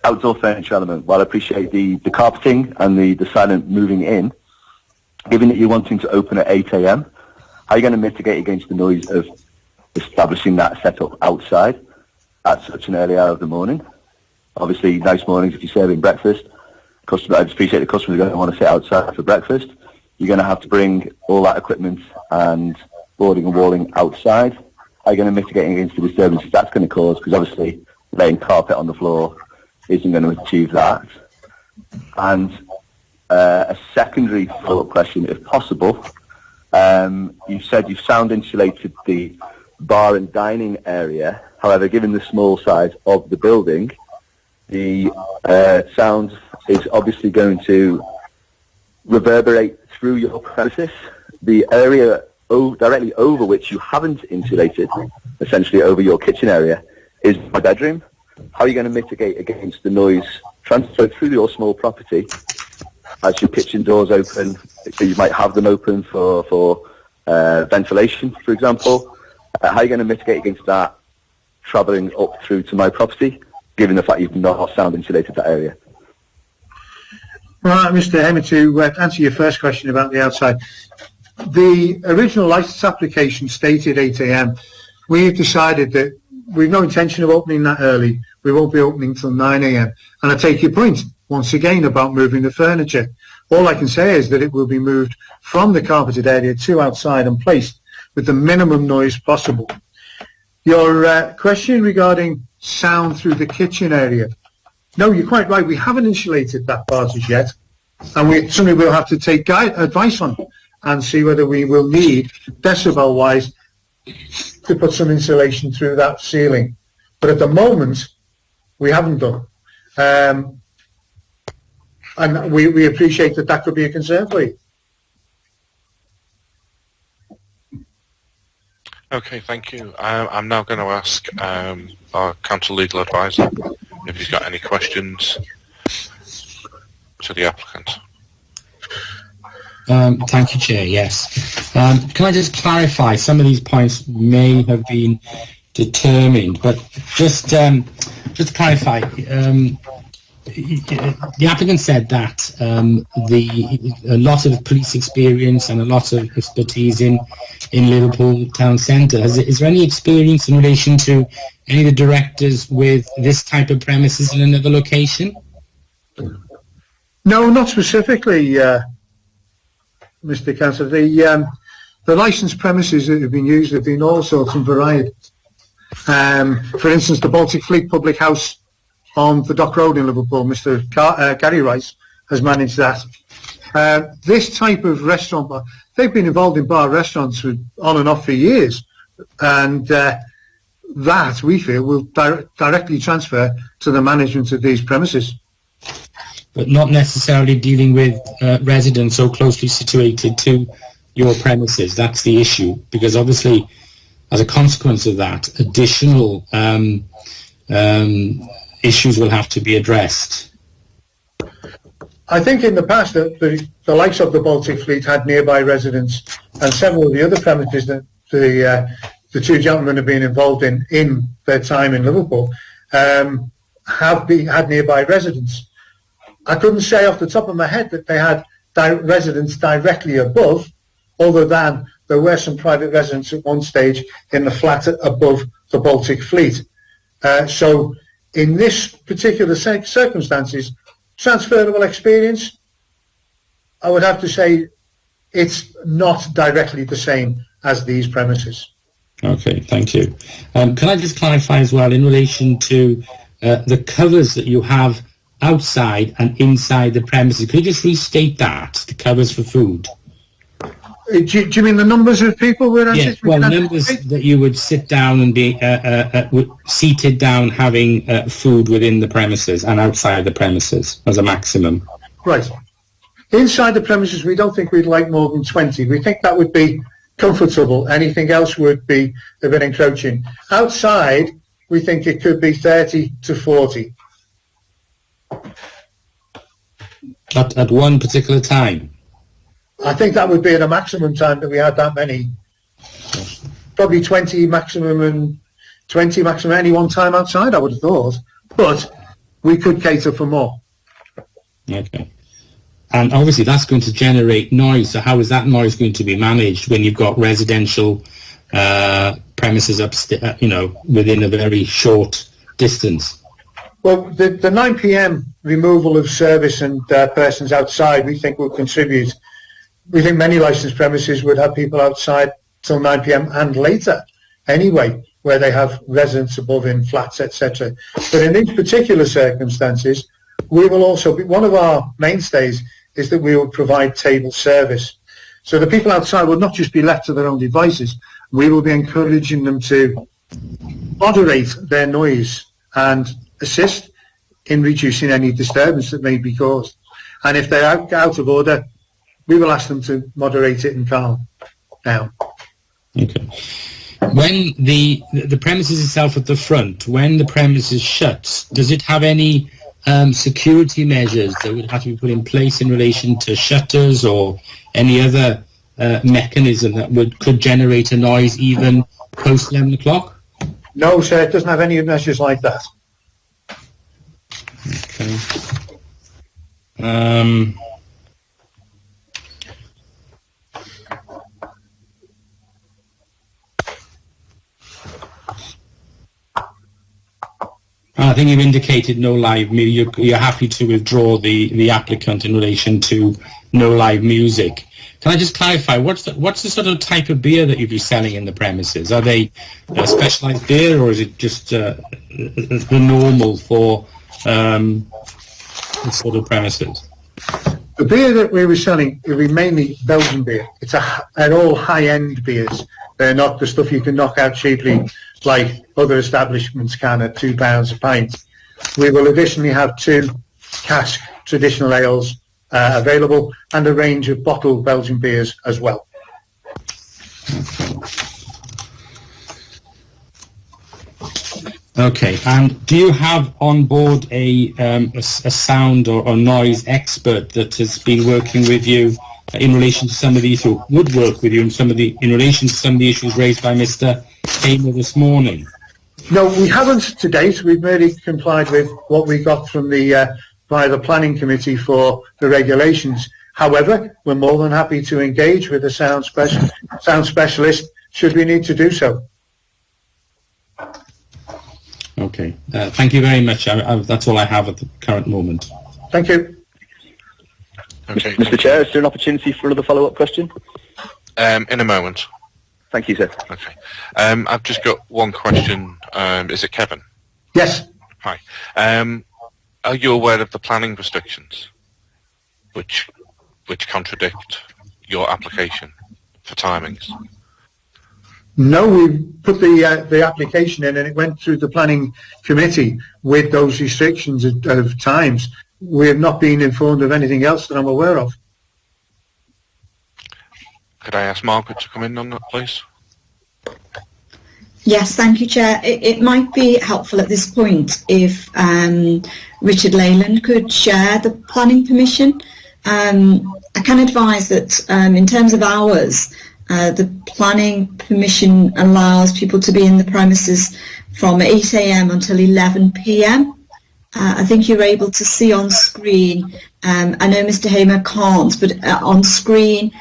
outdoor furniture element. While I appreciate the carpeting and the silent moving in, given that you're wanting to open at 8 a.m, How are you going to mitigate against the noise of establishing that setup outside at such an early hour of the morning? Obviously, nice mornings if you're serving breakfast. I just appreciate the customers are going to want to sit outside for breakfast. You're going to have to bring all that equipment and boarding and walling outside. How are you going to mitigate against the disturbances that's going to cause? Because obviously, laying carpet on the floor isn't going to achieve that. And a secondary follow-up question, if possible. You said you've sound insulated the bar and dining area. However, given the small size of the building, the sound is obviously going to reverberate through your premises. The area directly over which you haven't insulated, essentially over your kitchen area, is my bedroom. How are you going to mitigate against the noise transferred through your small property as your kitchen doors open? So you might have them open for ventilation, for example. How are you going to mitigate against that travelling up through to my property, given the fact you've not sound insulated that area? Right, Mr. Hamer, to answer your first question about the outside. The original licence application stated 8 a.m. We've decided that we've no intention of opening that early. We won't be opening till 9 a.m. And I take your point, once again, about moving the furniture. All I can say is that it will be moved from the carpeted area to outside and placed with the minimum noise possible. Your question regarding sound through the kitchen area. No, you're quite right. We haven't insulated that part as yet. And something we'll have to take advice on and see whether we will need, decibel-wise, to put some insulation through that ceiling. But at the moment, we haven't done. And we appreciate that could be a concern for you. Okay, thank you. I'm now going to ask our council legal advisor if he's got any questions to the applicant. Thank you, Chair. Yes. Can I just clarify? Some of these points may have been determined, but just to clarify, the applicant said that a lot of police experience and a lot of expertise in Liverpool town centre. Is there any experience in relation to any of the directors with this type of premises in another location? No, not specifically, Mr. Councillor. The licensed premises that have been used have been all sorts and variety. For instance, the Baltic Fleet Public House on the Dock Road in Liverpool, Mr. Gary Rice has managed that. This type of restaurant, they've been involved in bar restaurants on and off for years, and that, we feel, will directly transfer to the management of these premises. But not necessarily dealing with residents so closely situated to your premises. That's the issue, because obviously, as a consequence of that, additional issues will have to be addressed. I think in the past the likes of the Baltic Fleet had nearby residents, and several of the other premises that the two gentlemen have been involved in their time in Liverpool had nearby residents. I couldn't say off the top of my head that they had residents directly above, other than there were some private residents at one stage in the flat above the Baltic Fleet. So in this particular circumstances, transferable experience, I would have to say it's not directly the same as these premises. Okay, thank you. Can I just clarify as well in relation to the covers that you have outside and inside the premises? Could you just restate that, the covers for food? Do you mean the numbers of people we're anticipating? Yes, well, numbers that you would sit down and be seated down having food within the premises and outside the premises as a maximum. Right. Inside the premises, we don't think we'd like more than 20. We think that would be comfortable. Anything else would be a bit encroaching. Outside, we think it could be 30 to 40. At one particular time? I think that would be at a maximum time that we had that many. Probably 20 maximum and 20 maximum any one time outside, I would have thought. But we could cater for more. Okay. And obviously that's going to generate noise. So how is that noise going to be managed when you've got residential premises upstairs, within a very short distance? Well, the 9 p.m. removal of service and persons outside, we think will contribute. We think many licensed premises would have people outside till 9 p.m. and later anyway, where they have residents above in flats, etc. But in these particular circumstances, we will also be, one of our mainstays is that we will provide table service. So the people outside will not just be left to their own devices, we will be encouraging them to moderate their noise and assist in reducing any disturbance that may be caused. And if they're out of order, we will ask them to moderate it and calm down. Okay. When the premises itself at the front, when the premises shuts, does it have any security measures that would have to be put in place in relation to shutters or any other mechanism that could generate a noise even post 11 o'clock? No, sir, it doesn't have any measures like that. Okay. I think you've indicated no live music. You're happy to withdraw the applicant in relation to no live music. Can I just clarify, what's the sort of type of beer that you'd be selling in the premises? Are they specialised beer, or is it just the normal for this sort of premises? The beer that we were selling will be mainly Belgian beer. They're all high-end beers. They're not the stuff you can knock out cheaply like other establishments can at £2 a pint. We will additionally have 2 cask traditional ales available and a range of bottled Belgian beers as well. Okay, and do you have on board a sound or noise expert that has been working with you in relation to some of these, or would work with you in relation to some of the issues raised by Mr. Hamer this morning? No, we haven't to date. We've merely complied with what we got from via the planning committee for the regulations. However, we're more than happy to engage with a sound specialist should we need to do so. Okay, thank you very much. That's all I have at the current moment. Thank you. Okay, Mr. Chair, is there an opportunity for another follow-up question? in a moment. Thank you, sir. Okay. I've just got one question. Is it Kevin? Yes. Hi. Are you aware of the planning restrictions which contradict your application for timings? No, we put the application in and it went through the planning committee with those restrictions of times. We have not been informed of anything else that I'm aware of. Could I ask Margaret to come in on that, please? Yes, thank you, Chair. It might be helpful at this point if Richard Leyland could share the planning permission. I can advise that in terms of hours, the planning permission allows people to be in the premises from 8 a.m. until 11 p.m. I think you're able to see on screen, I know Mr. Hamer can't, but on screen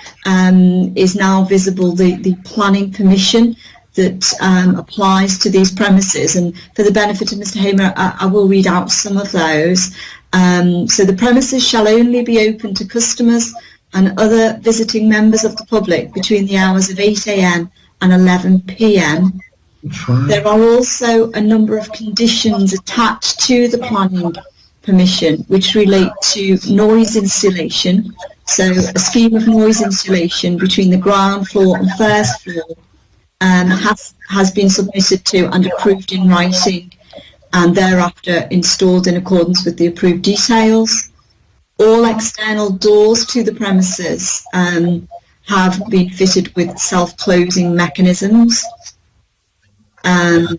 is now visible the planning permission that applies to these premises. And for the benefit of Mr. Hamer, I will read out some of those. So the premises shall only be open to customers and other visiting members of the public between the hours of 8 a.m. and 11 p.m. There are also a number of conditions attached to the planning permission which relate to noise insulation. So a scheme of noise insulation between the ground floor and first floor has been submitted to and approved in writing and thereafter installed in accordance with the approved details. All external doors to the premises have been fitted with self-closing mechanisms. And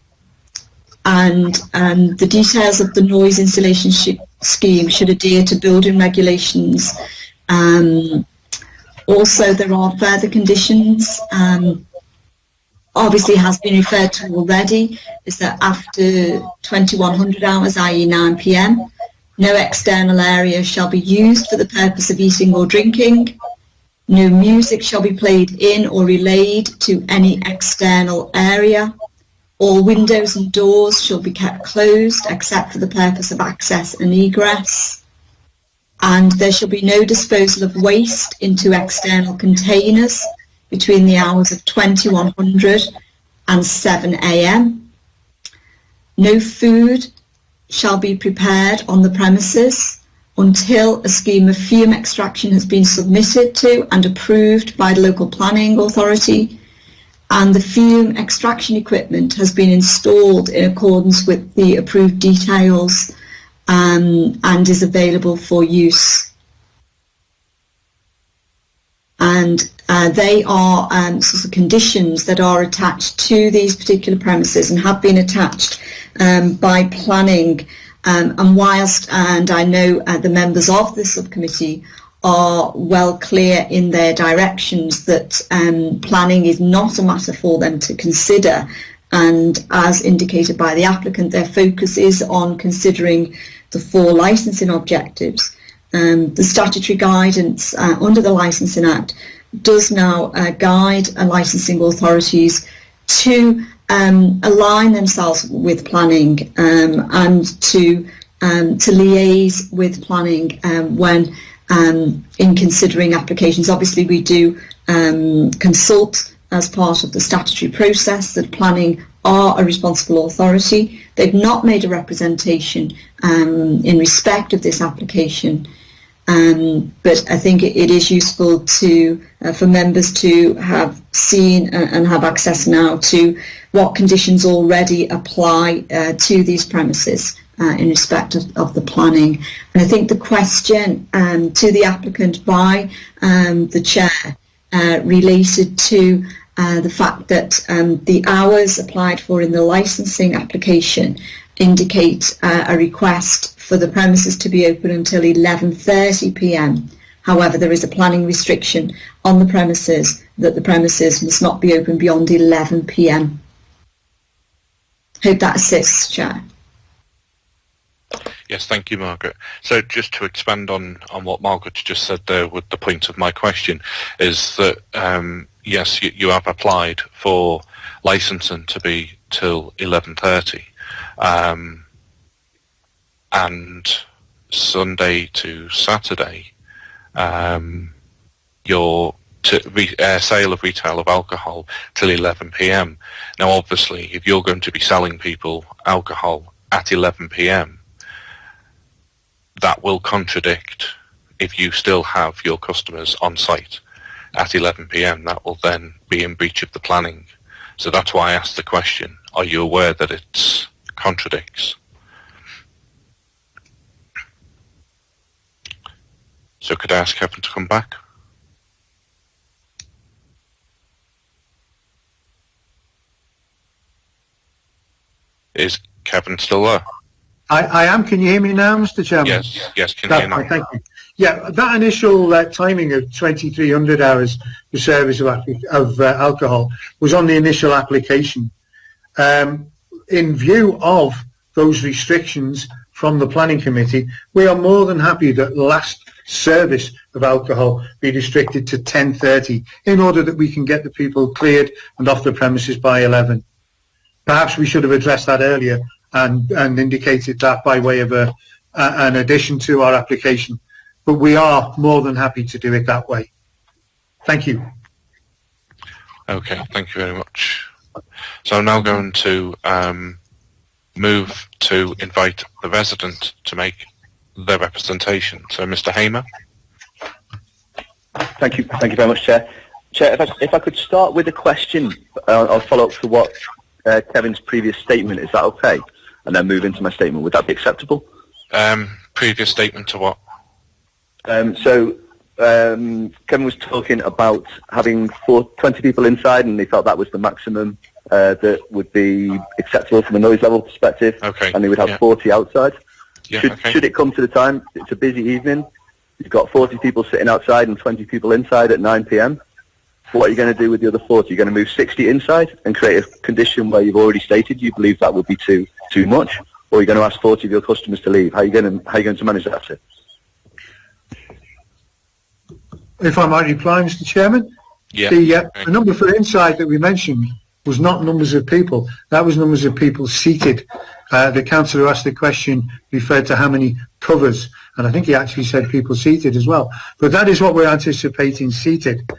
the details of the noise insulation scheme should adhere to building regulations. Also, there are further conditions, obviously has been referred to already, is that after 2100 hours, i.e. 9 p.m, No external area shall be used for the purpose of eating or drinking. No music shall be played in or relayed to any external area. All windows and doors shall be kept closed except for the purpose of access and egress. And there shall be no disposal of waste into external containers between the hours of 2100 and 7 a.m. No food shall be prepared on the premises until a scheme of fume extraction has been submitted to and approved by the local planning authority, and the fume extraction equipment has been installed in accordance with the approved details and is available for use. And they are sorts of conditions that are attached to these particular premises and have been attached by planning. And whilst, and I know the members of the subcommittee are well clear in their directions that planning is not a matter for them to consider, and as indicated by the applicant, their focus is on considering the 4 licensing objectives. The statutory guidance under the Licensing Act does now guide licensing authorities to align themselves with planning and to liaise with planning when in considering applications. Obviously, we do consult as part of the statutory process that planning are a responsible authority. They've not made a representation in respect of this application. But I think it is useful to for members to have seen and have access now to what conditions already apply to these premises in respect of the planning. And I think the question to the applicant by the chair related to the fact that the hours applied for in the licensing application indicate a request for the premises to be open until 11:30 p.m. However, there is a planning restriction on the premises that the premises must not be open beyond 11 p.m. Hope that assists, Chair. Yes, thank you, Margaret. So just to expand on what Margaret just said there with the point of my question is that, yes, you have applied for licensing to be till 11:30. And Sunday to Saturday, your sale of retail of alcohol till 11 p.m. Now, obviously, if you're going to be selling people alcohol at 11 p.m., that will contradict if you still have your customers on site at 11 p.m. That will then be in breach of the planning. So that's why I asked the question, are you aware that it contradicts? So could I ask Kevin to come back? Is Kevin still there? I am. Can you hear me now, Mr. Chairman? Yes, can you hear now? Thank you. Yeah, that initial timing of 2300 hours for service of alcohol was on the initial application. In view of those restrictions from the Planning Committee, we are more than happy that last service of alcohol be restricted to 10:30 in order that we can get the people cleared and off the premises by 11. Perhaps we should have addressed that earlier and indicated that by way of an addition to our application. But we are more than happy to do it that way. Thank you. Okay, thank you very much. So I'm now going to move to invite the resident to make their representation. So, Mr. Hamer. Thank you very much, Chair. Chair, if I could start with a question, I'll follow up to what Kevin's previous statement. Is that okay? And then move into my statement. Would that be acceptable? Previous statement to what? Kevin was talking about having 20 people inside, and he felt that was the maximum that would be acceptable from a noise level perspective. Okay. And they would have 40 outside. Yeah, Should it come to the time, it's a busy evening, you've got 40 people sitting outside and 20 people inside at 9 p.m. What are you going to do with the other 40? You're going to move 60 inside and create a condition where you've already stated you believe that would be too much? or you're going to ask 40 of your customers to leave? How are you going to manage that, sir? If I might reply, Mr. Chairman, Yeah. The number for inside that we mentioned was not numbers of people. That was numbers of people seated. The councillor who asked the question referred to how many covers, and I think he actually said people seated as well. But that is what we're anticipating seated.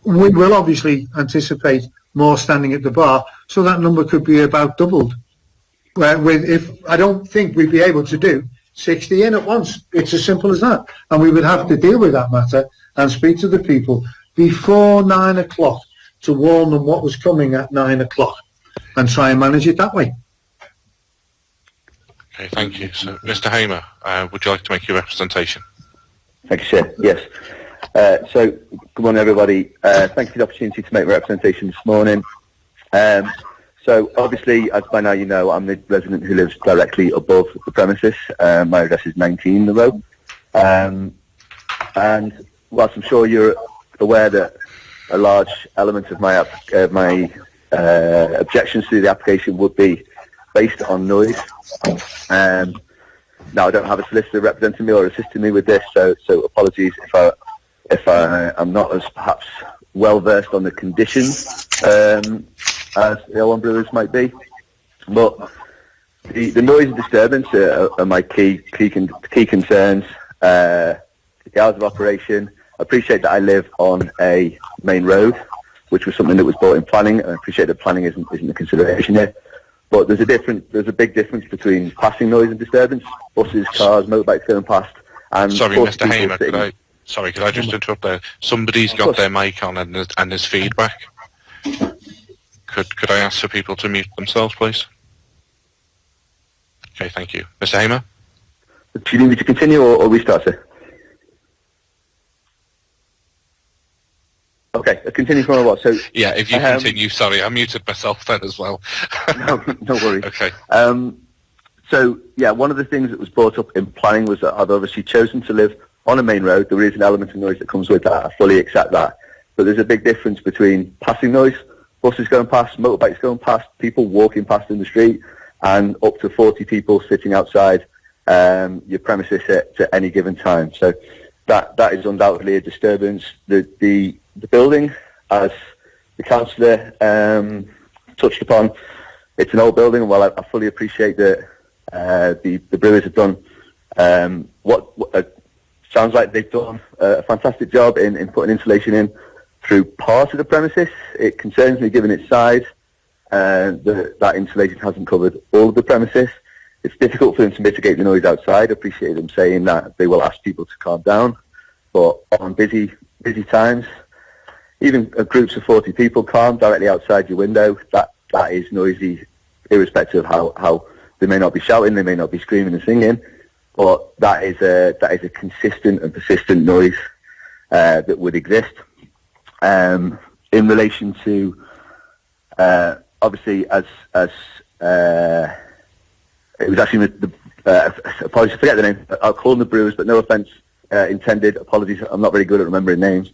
We will obviously anticipate more standing at the bar, so that number could be about doubled. If I don't think we'd be able to do 60 in at once. It's as simple as that. And we would have to deal with that matter and speak to the people before 9 o'clock to warn them what was coming at 9 o'clock and try and manage it that way. Okay, thank you. So, Mr. Hamer, would you like to make your representation? Thank you, sir. Yes. So, good morning, everybody. Thank you for the opportunity to make my representation this morning. So, obviously, as by now you know, I'm the resident who lives directly above the premises. My address is 19 The Row. And whilst I'm sure you're aware that a large element of my objections to the application would be based on noise. Now, I don't have a solicitor representing me or assisting me with this, so apologies if I'm not as perhaps well versed on the conditions as the L1 brewers might be. But the noise and disturbance are my key concerns. The hours of operation. I appreciate that I live on a main road, which was something that was brought in planning, and I appreciate that planning isn't a consideration here. But there's a big difference between passing noise and disturbance, buses, cars, motorbikes going past, and sorry, Mr. Hamer, could I just interrupt there? Somebody's got their mic on and there's feedback. Could I ask for people to mute themselves, please? Okay, thank you. Mr. Hamer? Do you need me to continue or restart, sir? Okay, continue from what? So yeah, if you continue. Sorry, I muted myself then as well. no worries. Okay. So yeah, one of the things that was brought up in planning was that I've obviously chosen to live on a main road. There is an element of noise that comes with that. I fully accept that. But there's a big difference between passing noise, buses going past, motorbikes going past, people walking past in the street, and up to 40 people sitting outside your premises at any given time. So that is undoubtedly a disturbance. The building, as the councillor touched upon, it's an old building, and while I fully appreciate that the brewers have done what sounds like they've done a fantastic job in putting insulation in through part of the premises, it concerns me, given its size, that insulation hasn't covered all of the premises. It's difficult for them to mitigate the noise outside. I appreciate them saying that they will ask people to calm down, but on busy times, even groups of 40 people calm directly outside your window, that is noisy, irrespective of how they may not be shouting, they may not be screaming and singing, but that is a consistent and persistent noise that would exist. In relation to obviously as it was actually apologies, I forget the name. I'll call them the brewers, but no offence intended. Apologies, I'm not very good at remembering names.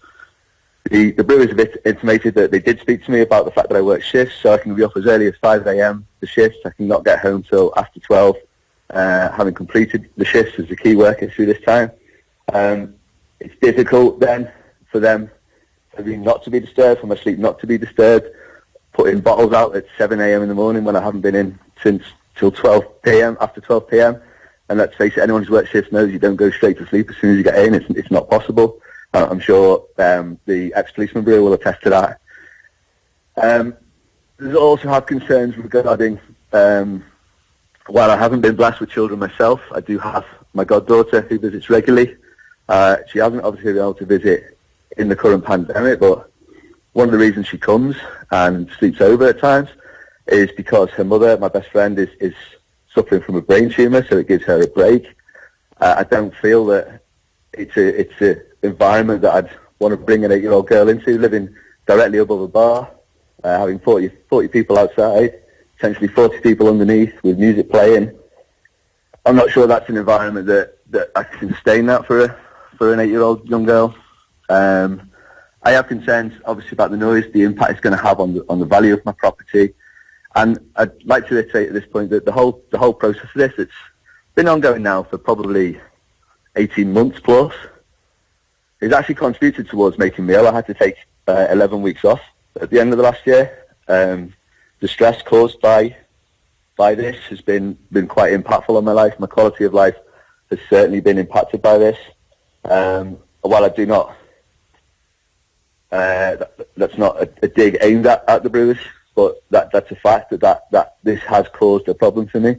The brewers have intimated that they did speak to me about the fact that I work shifts, so I can be up as early as 5 a.m. for shifts. I can not get home till after 12, having completed the shifts as a key worker through this time. It's difficult then for them, for me not to be disturbed, for my sleep not to be disturbed, putting bottles out at 7 a.m. in the morning when I haven't been in since till 12 p.m. after 12 p.m. And let's face it, anyone who's worked shifts knows you don't go straight to sleep as soon as you get in. It's not possible. I'm sure the ex-policeman brewer will attest to that. There's also have concerns regarding, while I haven't been blessed with children myself, I do have my goddaughter who visits regularly. She hasn't obviously been able to visit in the current pandemic, but one of the reasons she comes and sleeps over at times is because her mother, my best friend, is suffering from a brain tumour, so it gives her a break. I don't feel that it's an environment that I'd want to bring an 8-year-old girl into, living directly above a bar, having 40 people outside, potentially 40 people underneath with music playing. I'm not sure that's an environment that I can sustain that for an 8-year-old young girl. I have concerns, obviously, about the noise, the impact it's going to have on the value of my property, And I'd like to reiterate at this point that the whole process of this, it's been ongoing now for probably 18 months plus. It's actually contributed towards making me ill. I had to take 11 weeks off at the end of the last year. The stress caused by this has been quite impactful on my life. My quality of life has certainly been impacted by this. While I do not, that's not a dig aimed at the brewers, but that's a fact that this has caused a problem for me.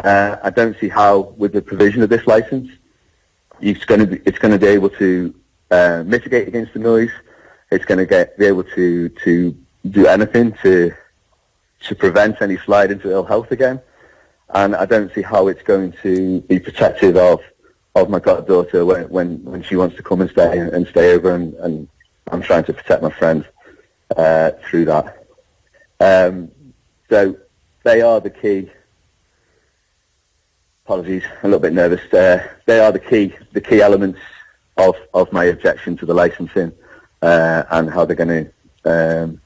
I don't see how, with the provision of this license, it's going to be able to mitigate against the noise. It's going to be able to do anything to prevent any slide into ill health again. And I don't see how it's going to be protective of my goddaughter when she wants to come and stay over, and I'm trying to protect my friend through that. So they are the key. Apologies, I'm a little bit nervous. They are the key elements of my objection to the licensing, and how they're going to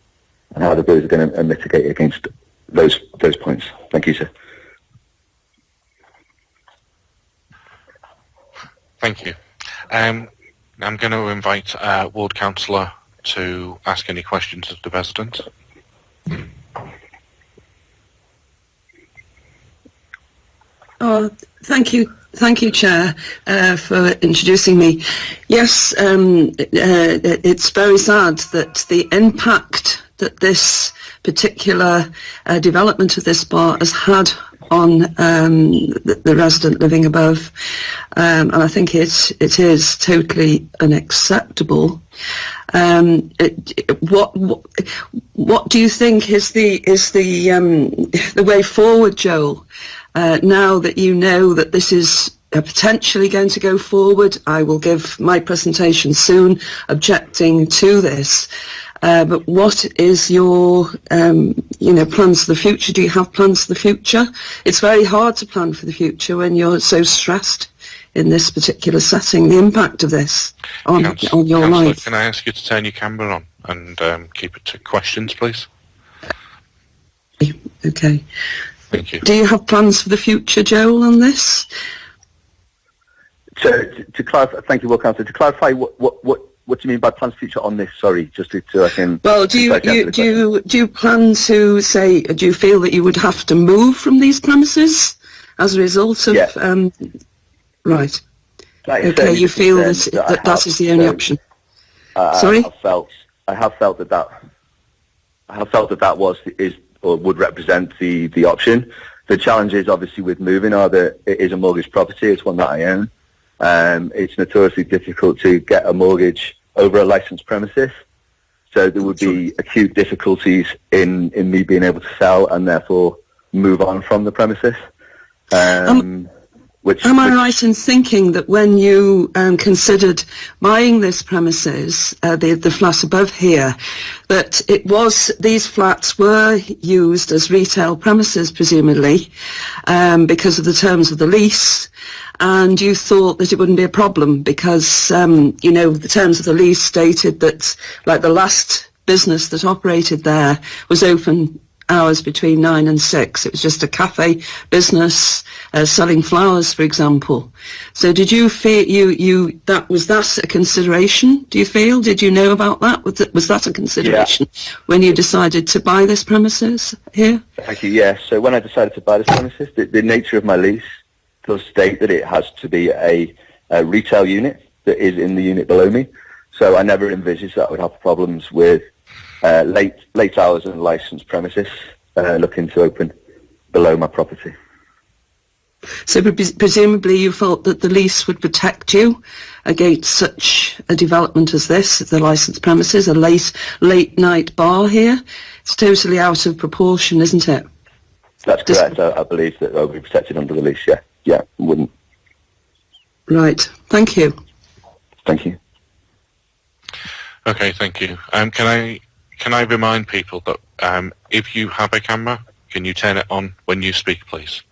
and how the brewers are going to mitigate against those points. Thank you, sir. Thank you. I'm going to invite Ward Councillor to ask any questions of the resident. Oh, thank you, Chair, for introducing me. Yes, it's very sad that the impact that this particular development of this bar has had on the resident living above, and I think it is totally unacceptable. What do you think is the way forward, Joel? Now that you know that this is potentially going to go forward, I will give my presentation soon objecting to this. But what is your, plans for the future? Do you have plans for the future? It's very hard to plan for the future when you're so stressed in this particular setting. The impact of this on your life. Can I ask you to turn your camera on and keep it to questions, please? Okay. Thank you. Do you have plans for the future, Joel, on this? So to clarify, thank you, Will Councillor. To clarify, what do you mean by plans for future on this? Sorry, just so I can. Well, do you plan to say? Do you feel that you would have to move from these premises as a result of? Yes. Right. Okay, you feel that is the only option. Sorry. I have felt that is or would represent the option. The challenges, obviously, with moving are that it is a mortgage property. It's one that I own. It's notoriously difficult to get a mortgage over a licensed premises. So there would be acute difficulties in me being able to sell and therefore move on from the premises. Am I right in thinking that when you considered buying this premises, the flat above here, that these flats were used as retail premises, presumably, because of the terms of the lease, and you thought that it wouldn't be a problem because, the terms of the lease stated that, like, the last business that operated there was open hours between 9 and 6. It was just a cafe business selling flowers, for example. So did you feel was that a consideration? Do you feel? Did you know about that? Was that a consideration when you decided to buy this premises here? Thank you. Yes. So when I decided to buy this premises, the nature of my lease does state that it has to be a retail unit that is in the unit below me. So I never envisaged that I would have problems with late hours and licensed premises looking to open below my property. So presumably you felt that the lease would protect you against such a development as this, the licensed premises, a late night bar here. It's totally out of proportion, isn't it? That's correct. I believe that I would be protected under the lease, yeah, wouldn't. Right, thank you. Thank you. Okay, thank you. Can I remind people that if you have a camera, can you turn it on when you speak, please?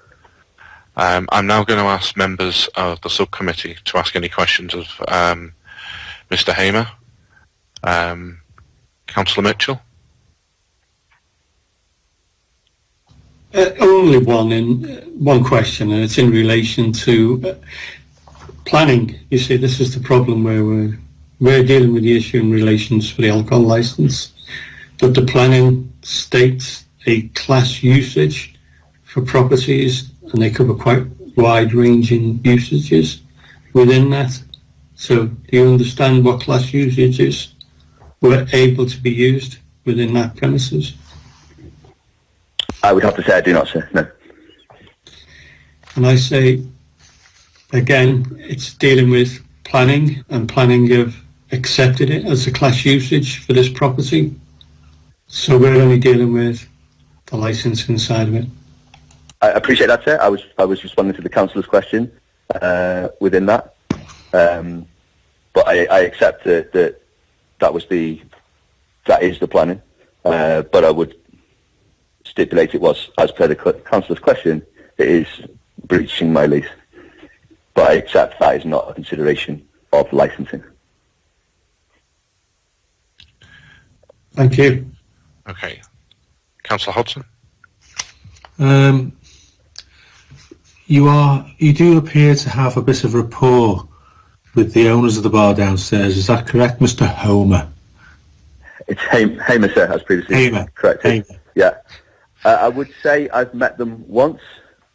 I'm now going to ask members of the subcommittee to ask any questions of Mr. Hamer. Councillor Mitchell? Only one question, and it's in relation to planning. You see, this is the problem where we're dealing with the issue in relation to the alcohol licence, but the planning states a class usage for properties, and they cover quite wide-ranging usages within that. So do you understand what class usages were able to be used within that premises? I would have to say I do not, sir. No. And I say, again, it's dealing with planning, and planning have accepted it as a class usage for this property. So we're only dealing with the licensing side of it. I appreciate that, sir. I was responding to the councillor's question within that. But I accept that that is the planning. But I would stipulate it was, as per the councillor's question, it is breaching my lease. But I accept that is not a consideration of licensing. Thank you. Okay. Councillor Hodson? You do appear to have a bit of rapport with the owners of the bar downstairs. Is that correct, Mr. Homer? It's Hamer, sir, as previously Hamer. corrected. Hamer. Yeah. I would say I've met them once.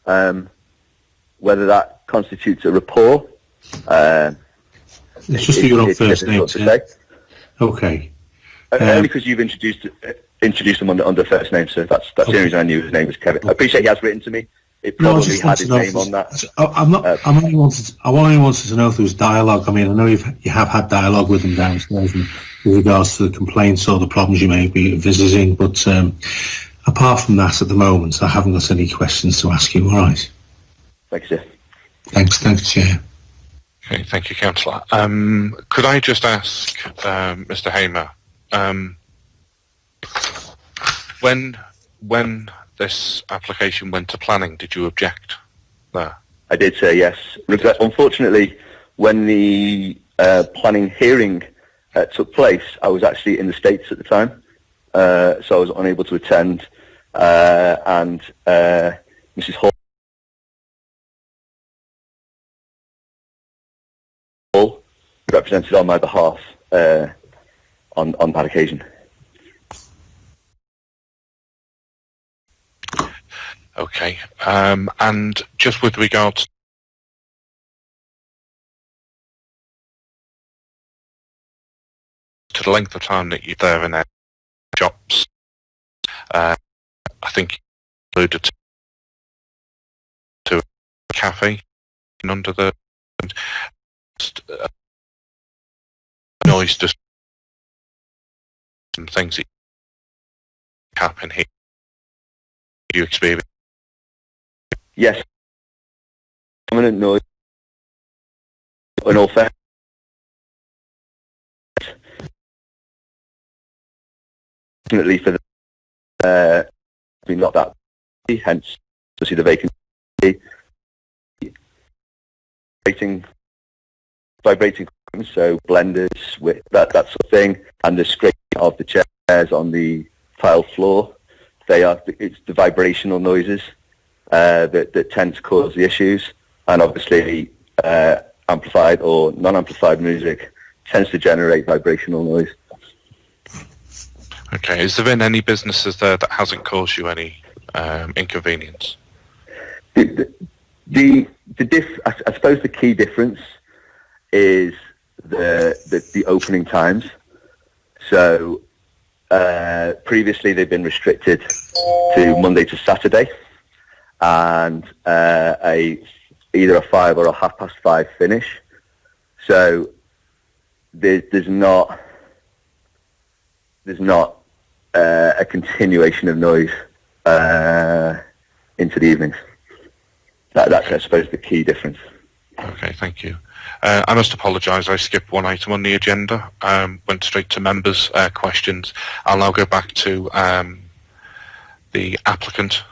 Whether that constitutes a rapport, it's just your own first name. To say. Okay. Only because you've introduced them under first name, so that's the only reason I knew his name was Kevin. I appreciate he has written to me. It probably had his name on that. I only wanted to know if there was dialogue. I mean, I know you have had dialogue with them downstairs with regards to the complaints or the problems you may be visiting, but apart from that, at the moment, I haven't got any questions to ask you. All right. Thank you, sir. Thanks, Chair. Okay, thank you, Councillor. Could I just ask Mr. Hamer, when this application went to planning, did you object there? I did say yes. Unfortunately, when the planning hearing took place, I was actually in the States at the time, so I was unable to attend, and Mrs. Hall represented on my behalf on that occasion. Okay, and just with regards to the length of time that you're there in their shops, I think you alluded to a cafe under the noise, just some things that happen here. You experience? Yes. Prominent noise. In all fairness, definitely for the not that, hence to see the vacancy, vibrating, so blenders with that sort of thing, and the scraping of the chairs on the tile floor. It's the vibrational noises that tend to cause the issues, and obviously amplified or non-amplified music tends to generate vibrational noise. Okay, has there been any businesses there that hasn't caused you any inconvenience? I suppose the key difference is the opening times. So previously they've been restricted to Monday to Saturday, and either a 5 or a 5:30 finish. So there's not a continuation of noise into the evenings. That's, I suppose, the key difference. Okay, thank you. I must apologise, I skipped one item on the agenda, went straight to members' questions. I'll now go back to the applicant,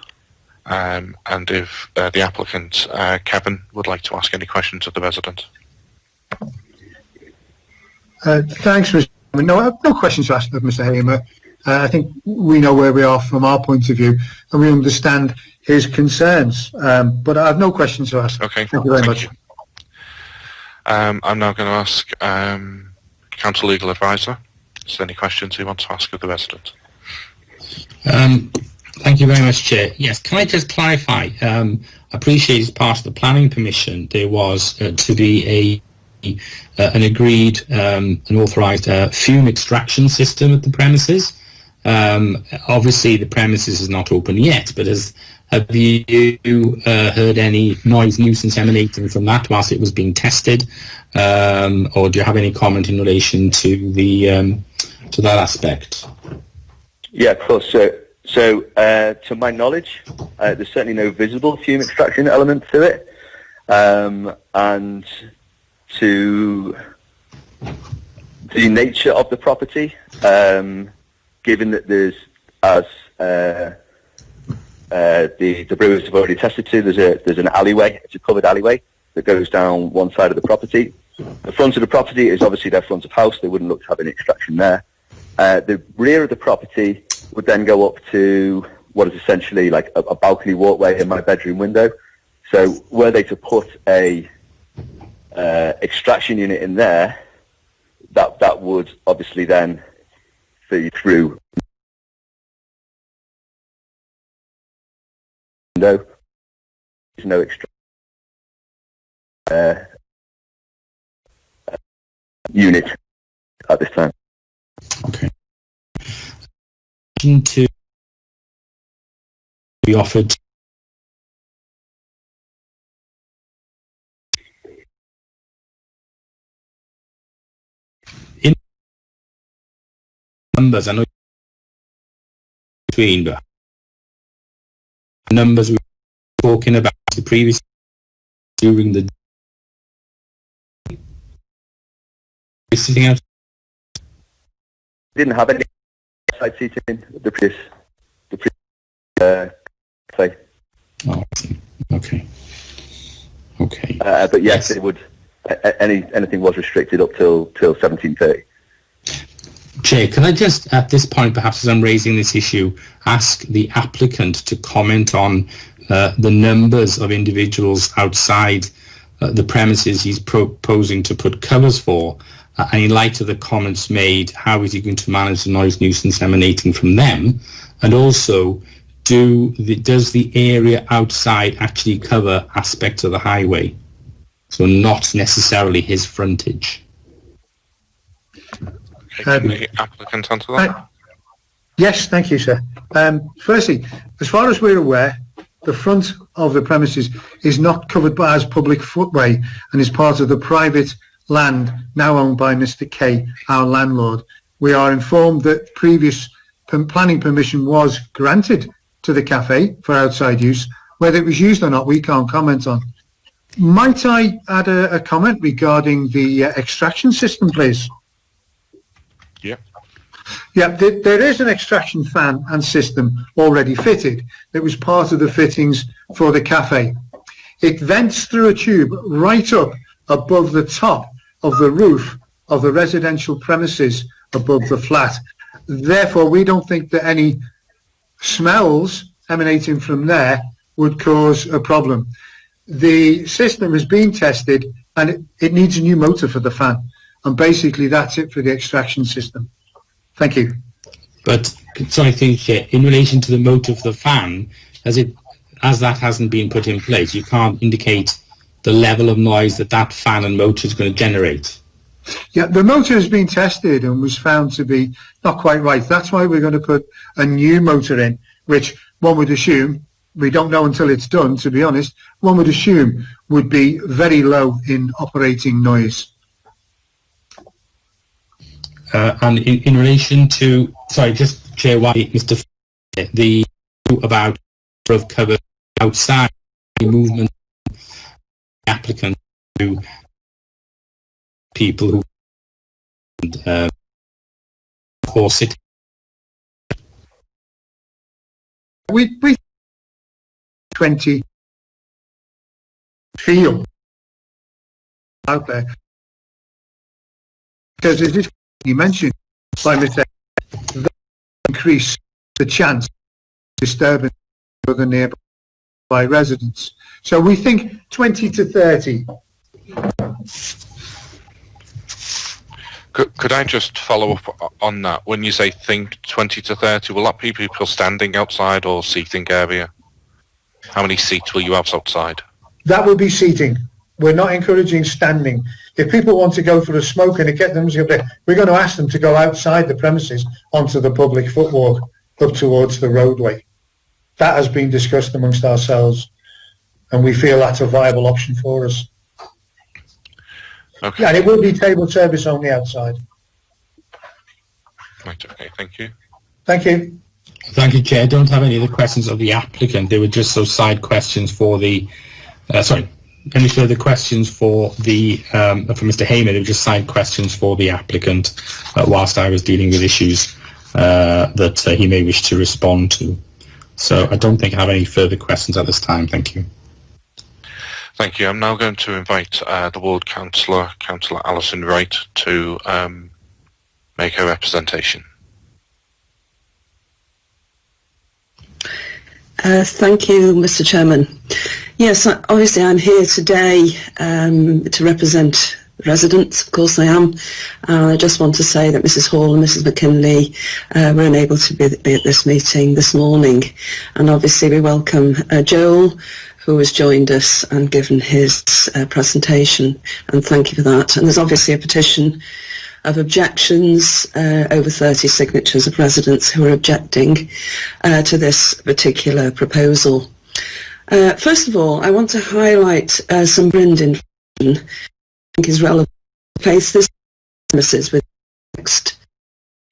and if the applicant, Kevin, would like to ask any questions of the resident. Thanks, Mr. Hamer. No, I have no questions to ask of Mr. Hamer. I think we know where we are from our point of view, and we understand his concerns. But I have no questions to ask. Okay. Thank you very much. I'm now going to ask Council Legal Advisor. Is there any questions you want to ask of the resident? Thank you very much, Chair. Yes, can I just clarify? I appreciate as part of the planning permission there was to be an agreed and authorised fume extraction system at the premises. Obviously, the premises is not open yet, but have you heard any noise nuisance emanating from that whilst it was being tested, or do you have any comment in relation to that aspect? Yeah, of course. So to my knowledge, there's certainly no visible fume extraction element to it, and to the nature of the property, given that there's, as the brewers have already tested to, there's an alleyway, it's a covered alleyway that goes down one side of the property. The front of the property is obviously their front of house, they wouldn't look to have any extraction there. The rear of the property would then go up to what is essentially like a balcony walkway in my bedroom window. So were they to put a extraction unit in there, that would obviously then feed through window. There's no extra unit at this time. Okay. To be offered in numbers, I know between, but numbers we were talking about the previous during the sitting out. Didn't have any outside seating the previous play. Oh, okay. Okay. But yes, it would. Anything was restricted up till 17:30. Chair, can I just, at this point, perhaps as I'm raising this issue, ask the applicant to comment on the numbers of individuals outside the premises he's proposing to put covers for, and in light of the comments made, how is he going to manage the noise nuisance emanating from them? And also, does the area outside actually cover aspects of the highway? So not necessarily his frontage. Can the applicant answer that? Yes, thank you, sir. Firstly, as far as we're aware, the front of the premises is not covered as public footway and is part of the private land now owned by Mr. K, our landlord. We are informed that previous planning permission was granted to the cafe for outside use. Whether it was used or not, we can't comment on. Might I add a comment regarding the extraction system, please? Yeah. Yeah, there is an extraction fan and system already fitted that was part of the fittings for the cafe. It vents through a tube right up above the top of the roof of the residential premises above the flat. Therefore, we don't think that any smells emanating from there would cause a problem. The system has been tested and it needs a new motor for the fan. And basically that's it for the extraction system. Thank you. But, sorry, in relation to the motor for the fan, as that hasn't been put in place, you can't indicate the level of noise that fan and motor is going to generate. Yeah, the motor has been tested and was found to be not quite right. That's why we're going to put a new motor in, which one would assume, we don't know until it's done, to be honest, one would assume would be very low in operating noise. And in relation to, sorry, just Chair White, Mr. The about of cover outside movement applicant to people who or city. We 20 feel out there because as you mentioned by Mr. increase the chance of disturbance for the nearby residents. So we think 20 to 30. Could I just follow up on that? When you say think 20 to 30, will that be people standing outside or seating area? How many seats will you have outside? That will be seating. We're not encouraging standing. If people want to go for a smoke and get them up there, we're going to ask them to go outside the premises onto the public footwalk up towards the roadway. That has been discussed amongst ourselves, and we feel that's a viable option for us. Okay. Yeah, and it will be table service only outside. Right, okay, thank you. Thank you. Thank you, Chair. I don't have any other questions of the applicant. They were just those side questions for the... any further questions for the for Mr. Hamer? They were just side questions for the applicant whilst I was dealing with issues that he may wish to respond to. So I don't think I have any further questions at this time. Thank you. Thank you. I'm now going to invite the Ward Councillor, Councillor Alison Wright, to make her representation. Thank you, Mr. Chairman. Yes, obviously I'm here today to represent residents. Of course I am. I just want to say that Mrs. Hall and Mrs. McKinley were unable to be at this meeting this morning. And obviously we welcome Joel, who has joined us and given his presentation, and thank you for that. And there's obviously a petition of objections, over 30 signatures of residents who are objecting to this particular proposal. First of all, I want to highlight some information I think is relevant to place this premises with text.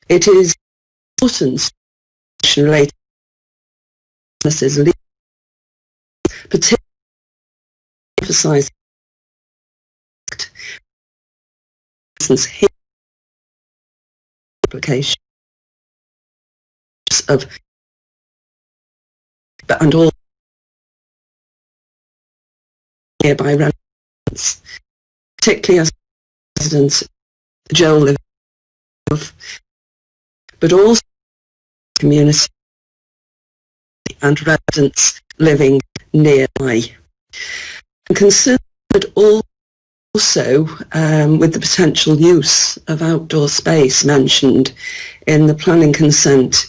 It is important related to premises, particularly emphasise here application of and all nearby residents, particularly as residents Joel lives of, but also community and residents living nearby. And considered also with the potential use of outdoor space mentioned in the planning consent,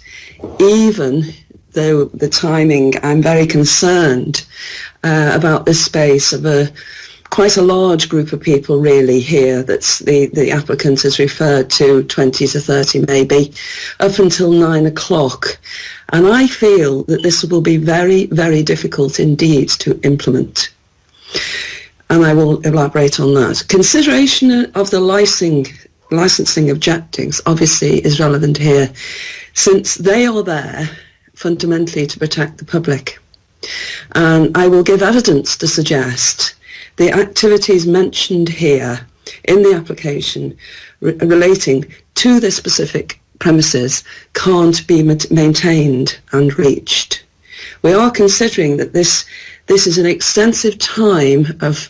even though the timing, I'm very concerned about this space of quite a large group of people really here. That's the applicant has referred to 20 to 30 maybe, up until 9 o'clock. And I feel that this will be very, very difficult indeed to implement. And I will elaborate on that. Consideration of the licensing objectives obviously is relevant here, since they are there fundamentally to protect the public. And I will give evidence to suggest the activities mentioned here in the application relating to this specific premises can't be maintained and reached. We are considering that this is an extensive time of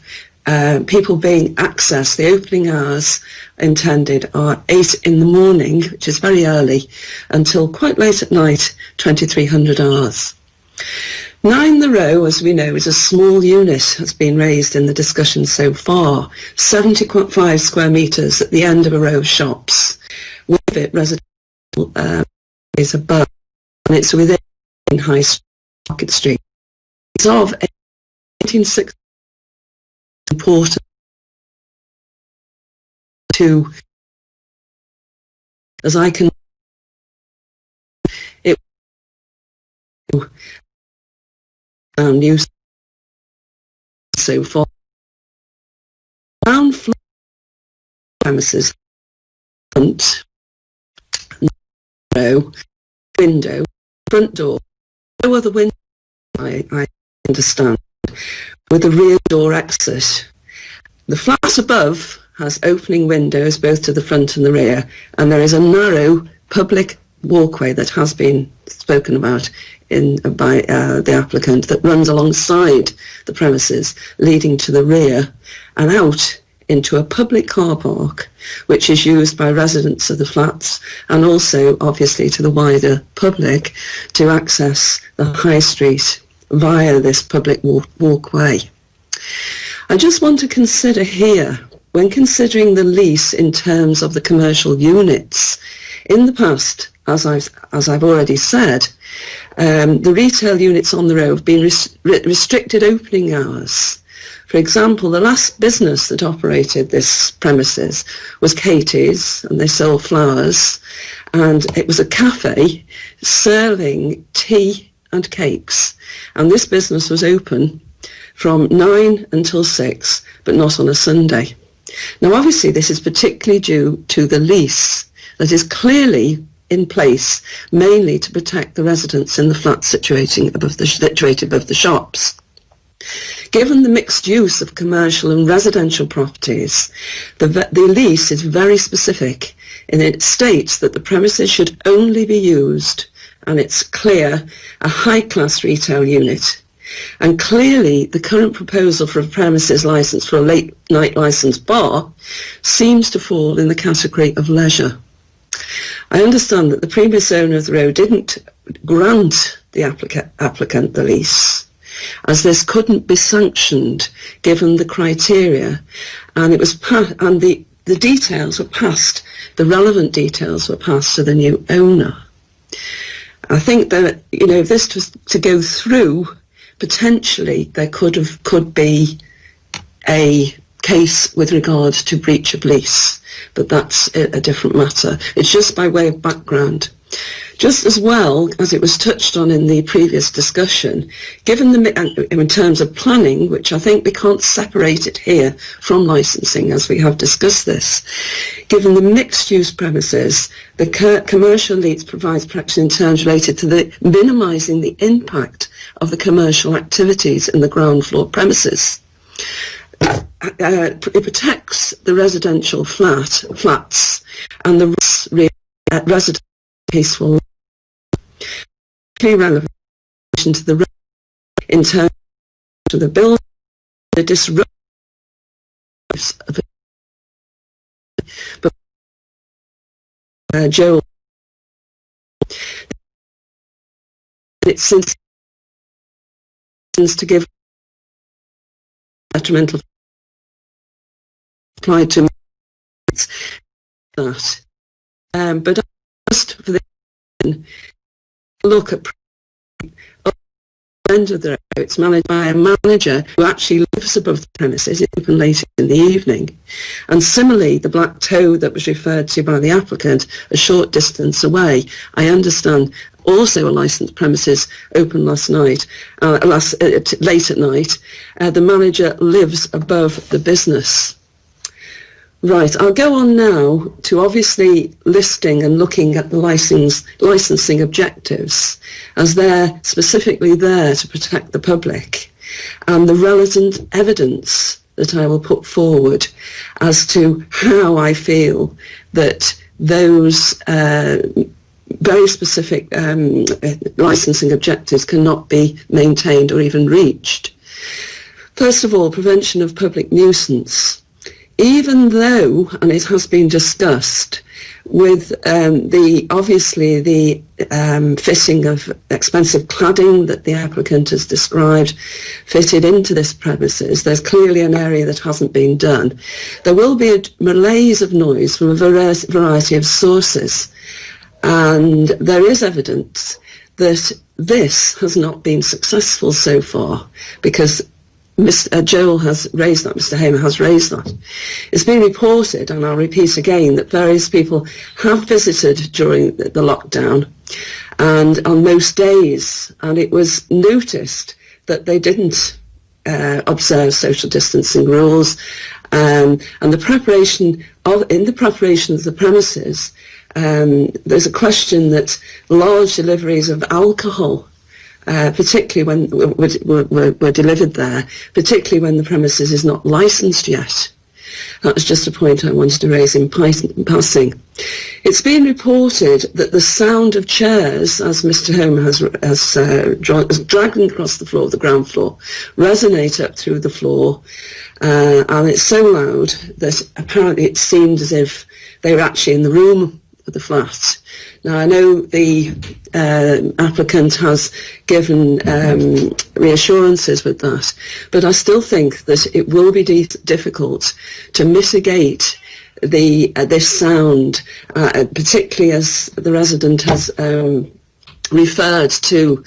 people being accessed. The opening hours intended are 8 in the morning, which is very early, until quite late at night, 2300 hours. 9 the Row, as we know, is a small unit that's been raised in the discussion so far, 75 square metres at the end of a row of shops. With it, residential is above, and it's within High Market Street. It's of 1860 important to, as I can, it use so far. Ground floor premises, front, row, window, front door, no other window, I understand, with a rear door exit. The flat above has opening windows both to the front and the rear, and there is a narrow public walkway that has been spoken about by the applicant that runs alongside the premises, leading to the rear and out into a public car park, which is used by residents of the flats and also obviously to the wider public to access the high street via this public walkway. I just want to consider here, when considering the lease in terms of the commercial units, in the past, as I've already said, the retail units on the road have been restricted opening hours. For example, the last business that operated this premises was Katie's, and they sold flowers, and it was a cafe serving tea and cakes, and this business was open from 9 until 6, but not on a Sunday. Now obviously this is particularly due to the lease that is clearly in place mainly to protect the residents in the flats situated above the shops. Given the mixed use of commercial and residential properties, the lease is very specific, and it states that the premises should only be used, and it's clear, a high-class retail unit. And clearly the current proposal for a premises licence for a late night licensed bar seems to fall in the category of leisure. I understand that the previous owner of the road didn't grant the applicant the lease, as this couldn't be sanctioned given the criteria, and it was the details were passed, the relevant details were passed to the new owner. I think that, you know, if this was to go through, potentially there could be a case with regard to breach of lease, but that's a different matter. It's just by way of background. Just as well as it was touched on in the previous discussion, given in terms of planning, which I think we can't separate it here from licensing as we have discussed this, given the mixed-use premises, the commercial lease provides protection in terms related to the minimising the impact of the commercial activities in the ground floor premises. It protects the residential flats and the resident peaceful, relevant to the in terms of the building, the disruption of but Joel, it's since to give detrimental applied to that, but just for the look at end of the road, it's managed by a manager who actually lives above the premises, it's open late in the evening. And similarly, the Black Toe that was referred to by the applicant, a short distance away, I understand also a licensed premises open late at night. The manager lives above the business. Right, I'll go on now to obviously listing and looking at the licensing objectives, as they're specifically there to protect the public, and the relevant evidence that I will put forward as to how I feel that those very specific licensing objectives cannot be maintained or even reached. First of all, prevention of public nuisance. Even though, and it has been discussed, with the fitting of expensive cladding that the applicant has described fitted into this premises, there's clearly an area that hasn't been done. There will be a malaise of noise from a variety of sources, and there is evidence that this has not been successful so far, because Mr. Joel has raised that, Mr. Hamer has raised that. It's been reported, and I'll repeat again, that various people have visited during the lockdown and on most days, and it was noticed that they didn't observe social distancing rules, and in the preparation of the premises, there's a question that large deliveries of alcohol, particularly when were delivered there, particularly when the premises is not licensed yet. That was just a point I wanted to raise in passing. It's been reported that the sound of chairs, as Mr. Homer has dragged them across the floor, the ground floor, resonate up through the floor, and it's so loud that apparently it seemed as if they were actually in the room of the flat. Now, I know the applicant has given reassurances with that, but I still think that it will be difficult to mitigate this sound, particularly as the resident has referred to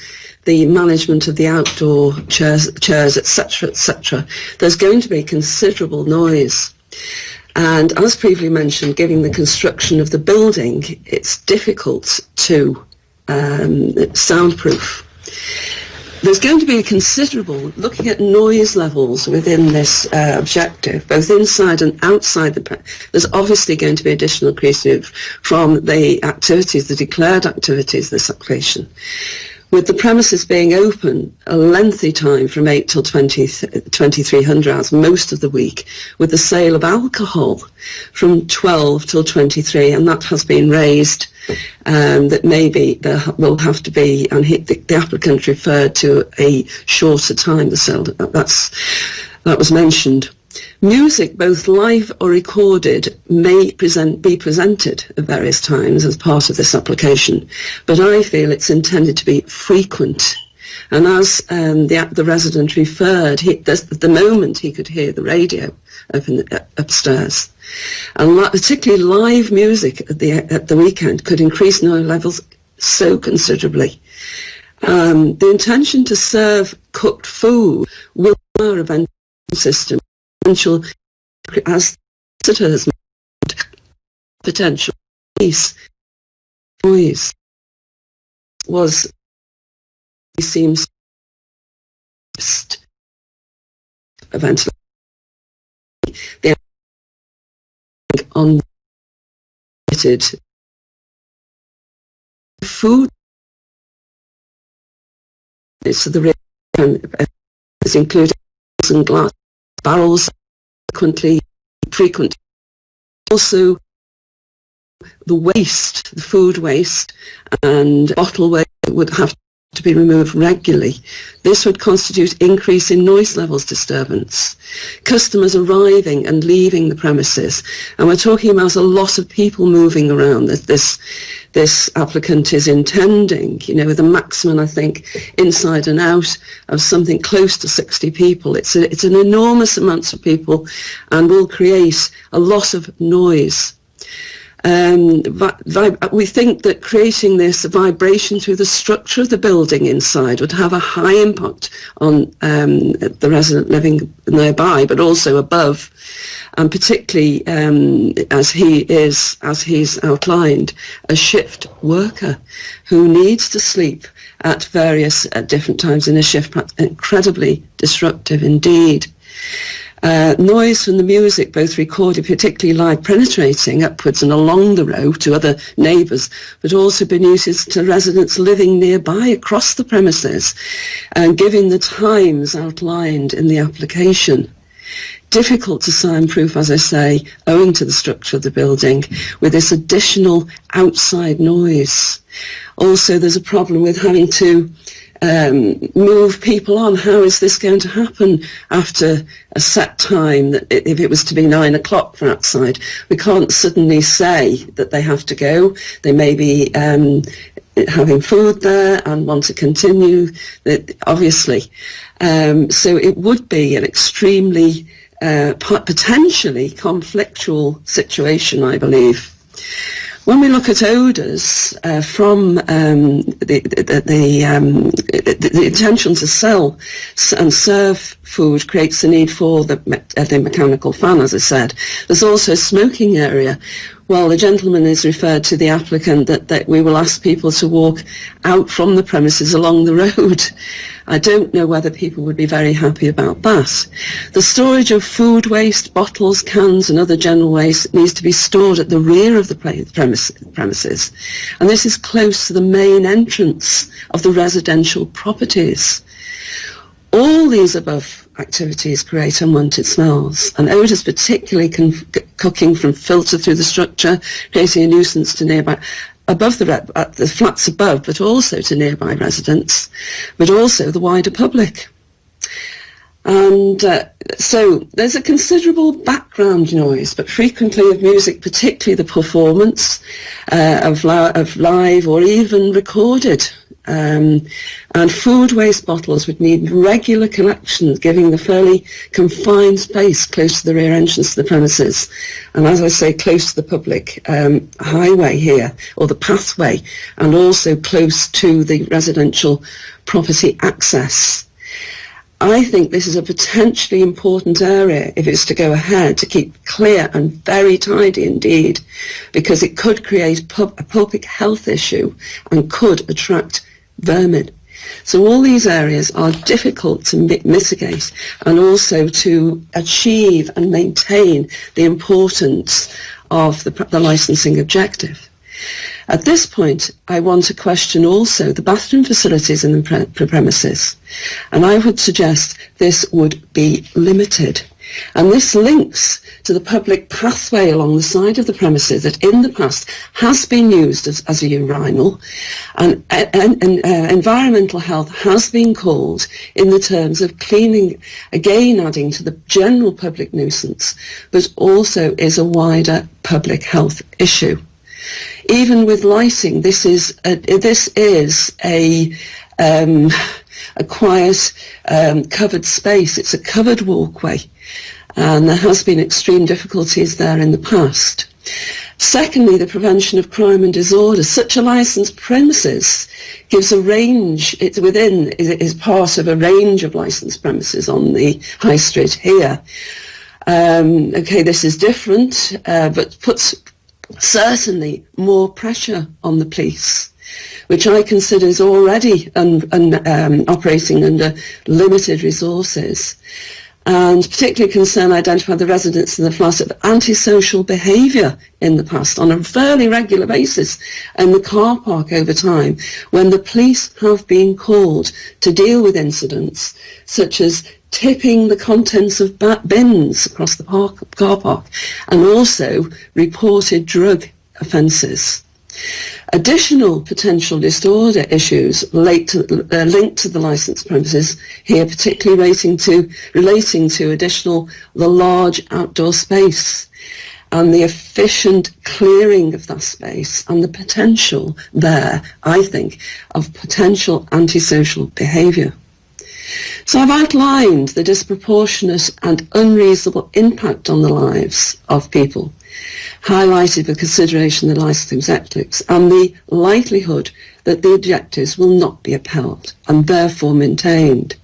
the management of the outdoor chairs, etc., etc. There's going to be considerable noise. And as previously mentioned, given the construction of the building, it's difficult to soundproof. There's going to be a considerable, looking at noise levels within this objective, both inside and outside there's obviously going to be additional increases from the activities, the declared activities, this application. With the premises being open a lengthy time from 8 till 2300 hours most of the week, with the sale of alcohol from 12 till 23, and that has been raised, that maybe there will have to be, and the applicant referred to a shorter time, the sale, that was mentioned. Music, both live or recorded, may be presented at various times as part of this application, but I feel it's intended to be frequent. And as the resident referred, at the moment he could hear the radio upstairs, and particularly live music at the weekend could increase noise levels so considerably. The intention to serve cooked food will require a ventilation system as visitors potential noise seems a ventilation on food so the is included and glass barrels frequent. Also, the waste, the food waste and bottle waste would have to be removed regularly. This would constitute increase in noise levels disturbance. Customers arriving and leaving the premises, and we're talking about a lot of people moving around. This applicant is intending, with a maximum, I think, inside and out of something close to 60 people. It's an enormous amount of people and will create a lot of noise. We think that creating this vibration through the structure of the building inside would have a high impact on the resident living nearby, but also above, and particularly as he's outlined, a shift worker who needs to sleep at different times in a shift pattern. Incredibly disruptive indeed. Noise from the music, both recorded, particularly live, penetrating upwards and along the road to other neighbours, but also been used to residents living nearby across the premises, and given the times outlined in the application. Difficult to soundproof, as I say, owing to the structure of the building, with this additional outside noise. Also, there's a problem with having to move people on. How is this going to happen after a set time? If it was to be 9 o'clock for outside, we can't suddenly say that they have to go. They may be having food there and want to continue, obviously. So it would be an extremely potentially conflictual situation, I believe. When we look at odours from the intention to sell and serve food creates the need for the mechanical fan, as I said. There's also a smoking area. Well, the gentleman is referred to the applicant that we will ask people to walk out from the premises along the road. I don't know whether people would be very happy about that. The storage of food waste, bottles, cans and other general waste needs to be stored at the rear of the premises. And this is close to the main entrance of the residential properties. All these above activities create unwanted smells, and odours particularly cooking from filter through the structure, creating a nuisance to nearby, above the flats above, but also to nearby residents, but also the wider public. And so there's a considerable background noise, but frequently of music, particularly the performance of live or even recorded. And food waste bottles would need regular collection, giving the fairly confined space close to the rear entrance to the premises. And as I say, close to the public highway here, or the pathway, and also close to the residential property access. I think this is a potentially important area if it's to go ahead, to keep clear and very tidy indeed, because it could create a public health issue and could attract vermin. So all these areas are difficult to mitigate and also to achieve and maintain the importance of the licensing objective. At this point, I want to question also the bathroom facilities in the premises, and I would suggest this would be limited. And this links to the public pathway along the side of the premises that in the past has been used as a urinal, and environmental health has been called in the terms of cleaning, again adding to the general public nuisance, but also is a wider public health issue. Even with lighting, this is a quiet covered space. It's a covered walkway, and there has been extreme difficulties there in the past. Secondly, the prevention of crime and disorder. Such a licensed premises gives a range. It is part of a range of licensed premises on the high street here. Okay, this is different, but puts certainly more pressure on the police, which I consider is already operating under limited resources, and particularly concern identify the residents in the flat of antisocial behaviour in the past on a fairly regular basis in the car park over time, when the police have been called to deal with incidents such as tipping the contents of bins across the car park, and also reported drug offences. Additional potential disorder issues linked to the licensed premises here, particularly relating to the large outdoor space and the efficient clearing of that space, and the potential there, I think, of potential antisocial behaviour. So I've outlined the disproportionate and unreasonable impact on the lives of people, highlighted the consideration of the licensing objectives and the likelihood that the objectives will not be upheld and therefore maintained.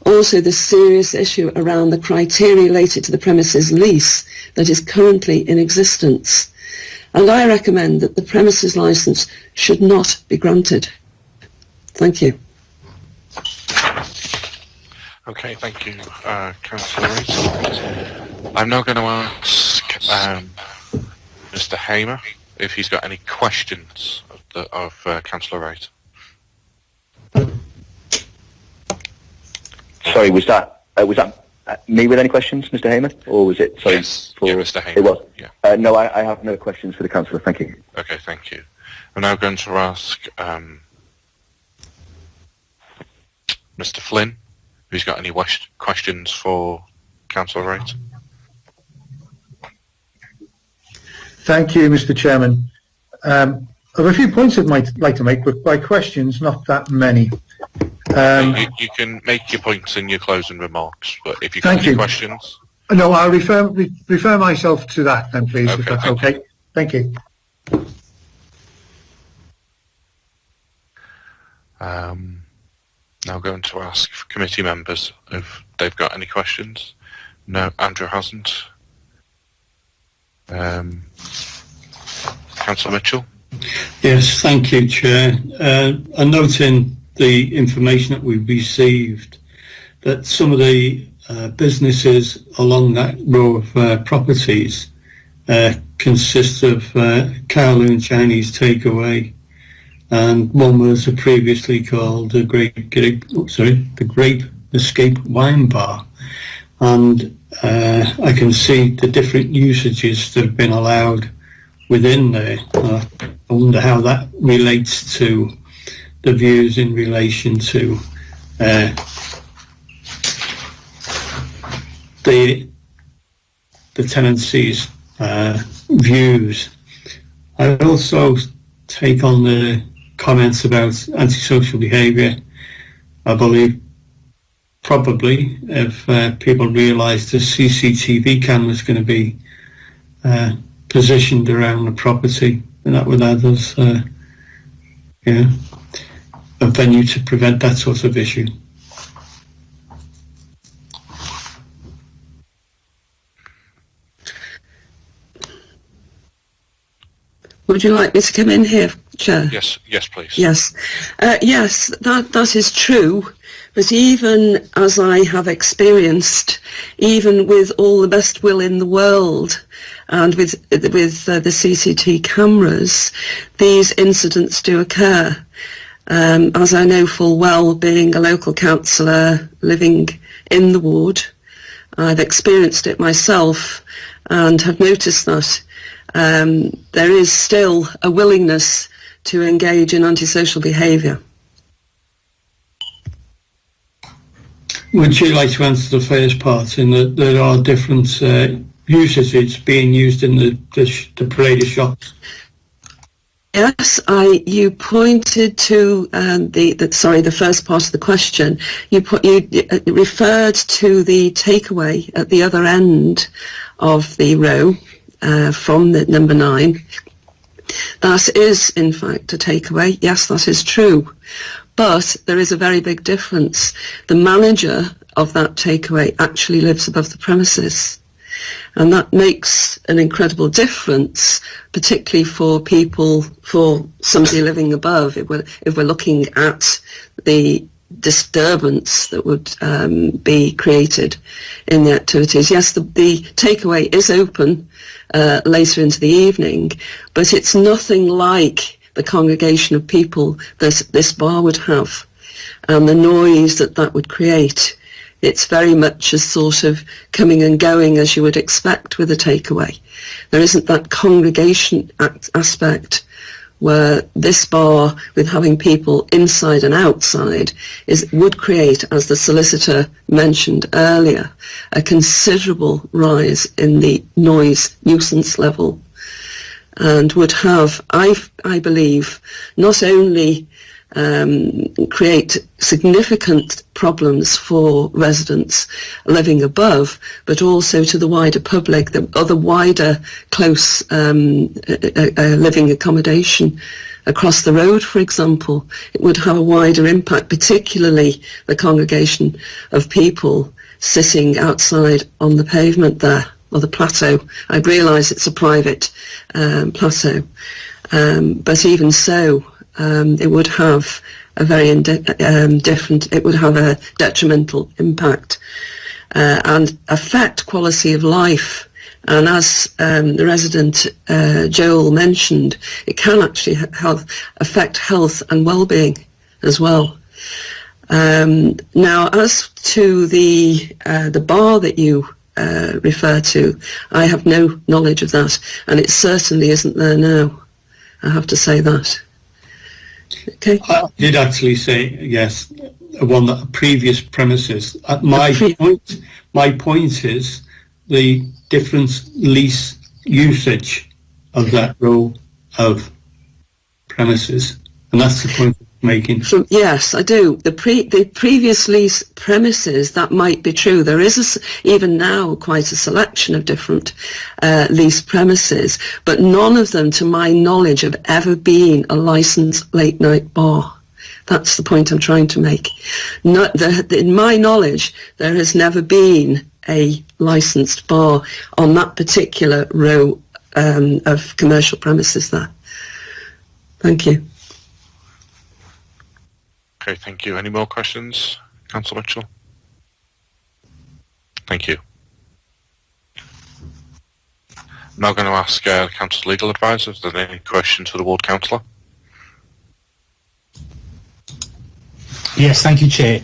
Also, the serious issue around the criteria related to the premises lease that is currently in existence. And I recommend that the premises licence should not be granted. Thank you. Okay, thank you, Councillor Wright. I'm now going to ask Mr. Hamer if he's got any questions of Councillor Wright. Sorry, was that me with any questions, Mr. Hamer, or was it? Sorry, yes, yeah, Mr. Hamer. It was. Yeah. No, I have no questions for the councillor. Thank you. Okay, thank you. I'm now going to ask Mr. Flynn, who's got any questions for Councillor Wright. Thank you, Mr. Chairman. I have a few points I'd like to make, but by questions, not that many. You can make your points in your closing remarks, but if you've got any questions... No, I'll refer myself to that then, please, if that's okay. Thank you. Now going to ask committee members if they've got any questions. No, Andrew hasn't. Councillor Mitchell? Yes, thank you, Chair. I'm noting the information that we've received that some of the businesses along that row of properties consist of Kowloon Chinese takeaway, and one was previously called the Grape escape wine bar, and I can see the different usages that have been allowed within there. I wonder how that relates to the views in relation to the tenancy's views. I also take on the comments about antisocial behaviour. I believe probably if people realise the CCTV camera is going to be positioned around the property, and that would add us a venue to prevent that sort of issue. Would you like me to come in here, Chair? Yes, please. Yes, yes, that is true. But even as I have experienced, even with all the best will in the world, and with the CCTV cameras, these incidents do occur. As I know full well, being a local councillor living in the ward, I've experienced it myself and have noticed that there is still a willingness to engage in antisocial behaviour. Would you like to answer the first part, in that there are different usages being used in the parade of shops? Yes, you pointed to the first part of the question. You referred to the takeaway at the other end of the row from the number 9. That is, in fact, a takeaway. Yes, that is true. But there is a very big difference. The manager of that takeaway actually lives above the premises. And that makes an incredible difference, particularly for somebody living above, if we're looking at the disturbance that would be created in the activities. Yes, the takeaway is open later into the evening, but it's nothing like the congregation of people that this bar would have, and the noise that would create. It's very much a sort of coming and going as you would expect with a takeaway. There isn't that congregation aspect where this bar, with having people inside and outside, would create, as the solicitor mentioned earlier, a considerable rise in the noise nuisance level, and would have, I believe, not only create significant problems for residents living above, but also to the wider public, the other wider close living accommodation across the road, for example. It would have a wider impact, particularly the congregation of people sitting outside on the pavement there, or the plateau. I realise it's a private plateau, but even so, it would have a very different, it would have a detrimental impact and affect quality of life. And as the resident Joel mentioned, it can actually affect health and well-being as well. Now, as to the bar that you refer to, I have no knowledge of that, and it certainly isn't there now. I have to say that. Okay. I did actually say yes. One that previous premises. My point is the different lease usage of that row of premises, and that's the point I'm making. Yes, I do. The previous lease premises, that might be true. There is even now quite a selection of different lease premises, but none of them, to my knowledge, have ever been a licensed late night bar. That's the point I'm trying to make. In my knowledge, there has never been a licensed bar on that particular row of commercial premises there. Thank you. Okay, thank you. Any more questions, Councillor Mitchell? Thank you. I'm now going to ask Council Legal Advisor if there's any questions for the Ward Councillor. Yes, thank you, Chair.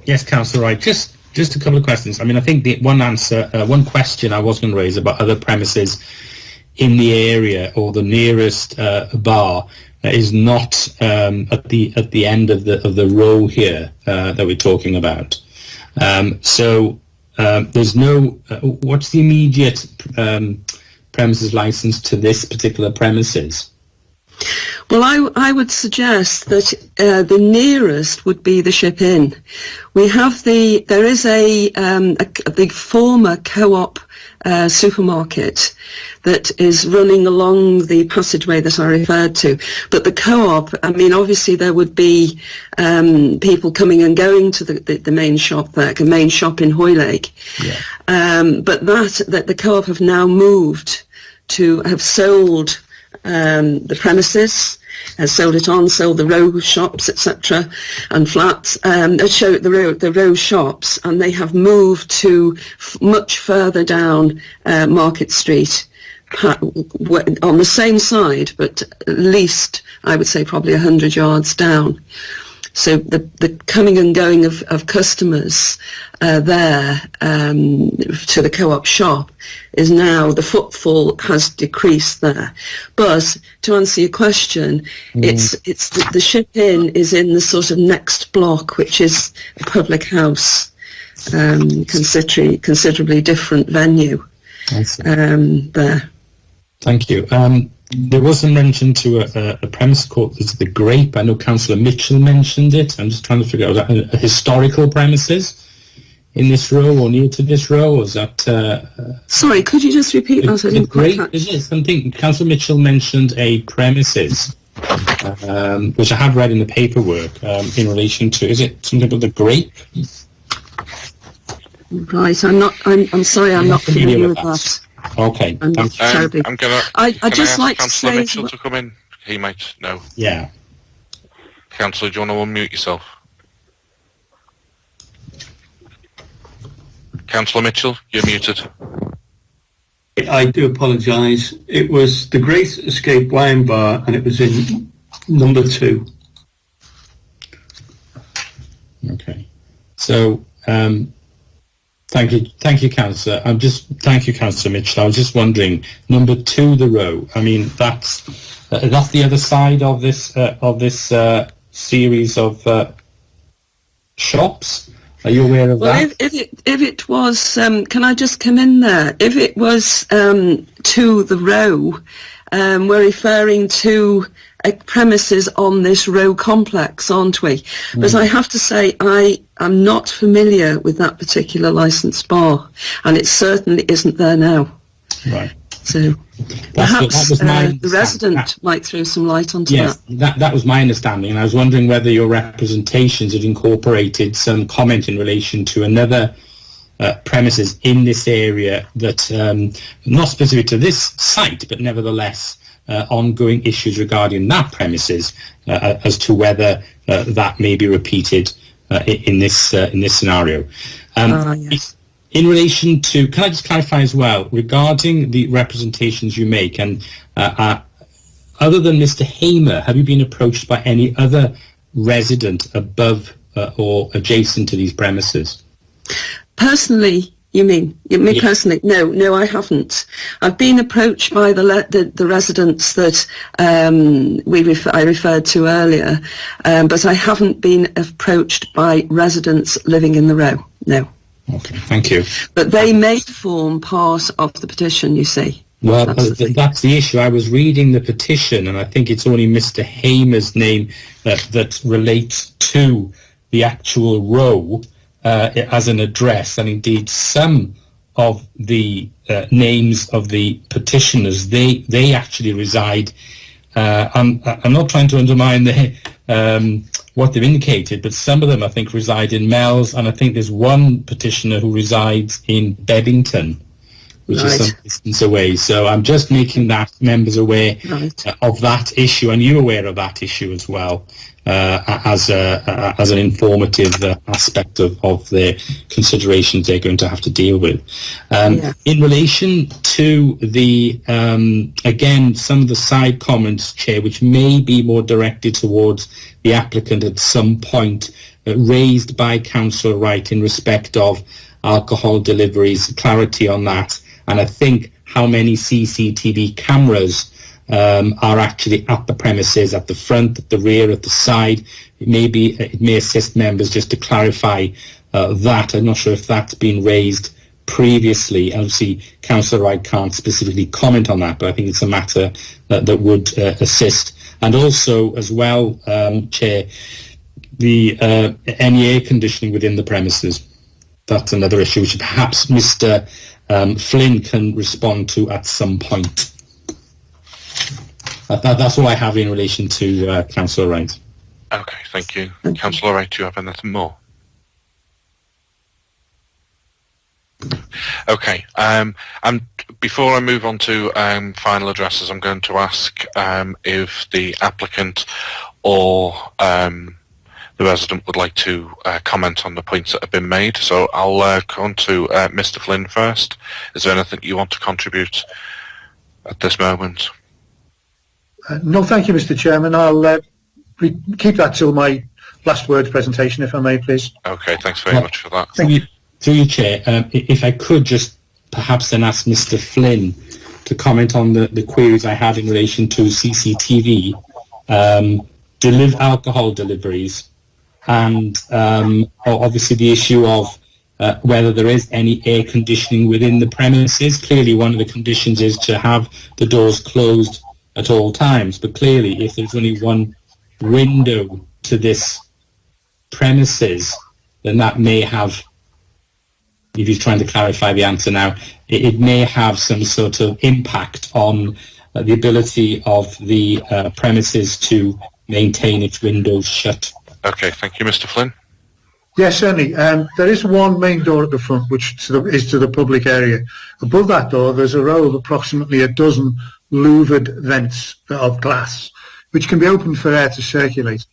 Yes, Councillor Wright. Just a couple of questions. I mean, I think the one question I was going to raise about other premises in the area or the nearest bar is not at the end of the row here that we're talking about. So there's no. What's the immediate premises license to this particular premises? Well, I would suggest that the nearest would be the Ship Inn. There is the former Co-op supermarket that is running along the passageway that I referred to. But the Co-op, I mean, obviously there would be people coming and going to the main shop there, the main shop in Hoylake. Yeah. But that the Co-op have now moved to have sold the premises, has sold the row shops, etc., and flats, the row shops, and they have moved to much further down Market Street, on the same side, but at least I would say probably 100 yards down. So the coming and going of customers there to the Co-op shop is now, the footfall has decreased there. But to answer your question, it's the Ship Inn is in the sort of next block, which is a public house, considerably different venue there. Thank you. There was a mention to a premise called the Grape. I know Councillor Mitchell mentioned it. I'm just trying to figure out, was that a historical premises in this row or near to this row? Or was that... Sorry, could you just repeat that? I didn't quite catch. Is it something... Councillor Mitchell mentioned a premises, which I have read in the paperwork, in relation to... Is it something about the Grape? Right, I'm sorry, I'm not familiar with that. Okay. I'm terribly. I'd just like Councillor Mitchell to come in. He might know. Yeah. Councillor, do you want to unmute yourself? Councillor Mitchell, you're muted. I do apologise. It was the Great Escape Wine Bar, and it was in number 2. Okay. So, thank you, Councillor. Thank you, Councillor Mitchell. I was just wondering, number 2, the row. I mean, that's the other side of this series of shops. Are you aware of that? If it was, can I just come in there? If it was to the row, we're referring to premises on this row complex, aren't we? But I have to say, I am not familiar with that particular licensed bar, and it certainly isn't there now. Right. So perhaps the resident might throw some light onto that. Yes, that was my understanding, and I was wondering whether your representations had incorporated some comment in relation to another premises in this area that, not specific to this site, but nevertheless ongoing issues regarding that premises as to whether that may be repeated in this scenario. Yes. In relation to, can I just clarify as well, regarding the representations you make, and other than Mr. Hamer, have you been approached by any other resident above or adjacent to these premises? Personally, you mean? Me personally? No, I haven't. I've been approached by the residents that I referred to earlier, but I haven't been approached by residents living in the row. No. Okay, thank you. But they may form part of the petition, you see. Well, that's the issue. I was reading the petition, and I think it's only Mr. Hamer's name that relates to the actual row as an address, and indeed some of the names of the petitioners, they actually reside. I'm not trying to undermine what they've indicated, but some of them I think reside in Mells, and I think there's one petitioner who resides in Bebbington, which is some distance away. So I'm just making that members aware of that issue, and you're aware of that issue as well, as an informative aspect of the considerations they're going to have to deal with. In relation to the, again, some of the side comments, Chair, which may be more directed towards the applicant at some point raised by Councillor Wright in respect of alcohol deliveries, clarity on that, and I think how many CCTV cameras are actually at the premises, at the front, at the rear, at the side. It may assist members just to clarify that. I'm not sure if that's been raised previously. Obviously, Councillor Wright can't specifically comment on that, but I think it's a matter that would assist. And also, as well, Chair, the any air conditioning within the premises. That's another issue which perhaps Mr. Flynn can respond to at some point. That's all I have in relation to Councillor Wright. Okay, thank you. Councillor Wright, do you have anything more? Okay, and before I move on to final addresses, I'm going to ask if the applicant or the resident would like to comment on the points that have been made. So I'll go on to Mr. Flynn first. Is there anything you want to contribute at this moment? No, thank you, Mr. Chairman. I'll keep that till my last words presentation, if I may, please. Okay, thanks very much for that. Thank you. Through you, Chair, if I could just perhaps then ask Mr. Flynn to comment on the queries I had in relation to CCTV, alcohol deliveries, and obviously the issue of whether there is any air conditioning within the premises. Clearly, one of the conditions is to have the doors closed at all times, but clearly if there's only one window to this premises, then that may have, if he's trying to clarify the answer now, it may have some sort of impact on the ability of the premises to maintain its windows shut. Okay, thank you, Mr. Flynn. Yes, certainly. There is one main door at the front, which is to the public area. Above that door, there's a row of approximately a dozen louvered vents of glass, which can be opened for air to circulate.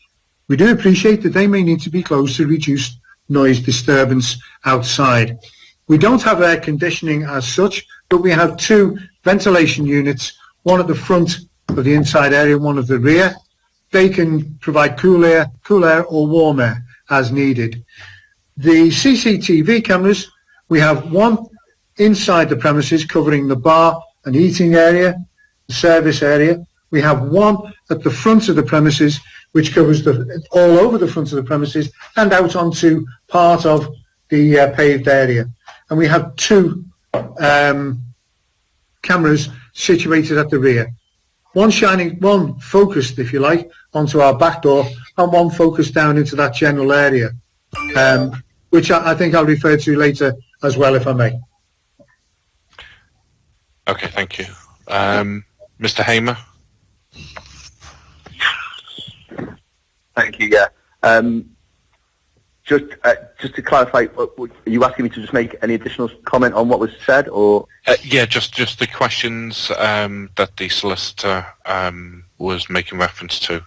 We do appreciate that they may need to be closed to reduce noise disturbance outside. We don't have air conditioning as such, but we have two ventilation units, one at the front of the inside area and one at the rear. They can provide cool air or warm air as needed. The CCTV cameras, we have one inside the premises covering the bar and eating area, the service area. We have one at the front of the premises which covers all over the front of the premises and out onto part of the paved area. And we have two cameras situated at the rear. One focused, if you like, onto our back door, and one focused down into that general area, which I think I'll refer to later as well, if I may. Okay, thank you. Mr. Hamer? Thank you, yeah. Just to clarify, are you asking me to just make any additional comment on what was said, or? Yeah, just the questions that the solicitor was making reference to.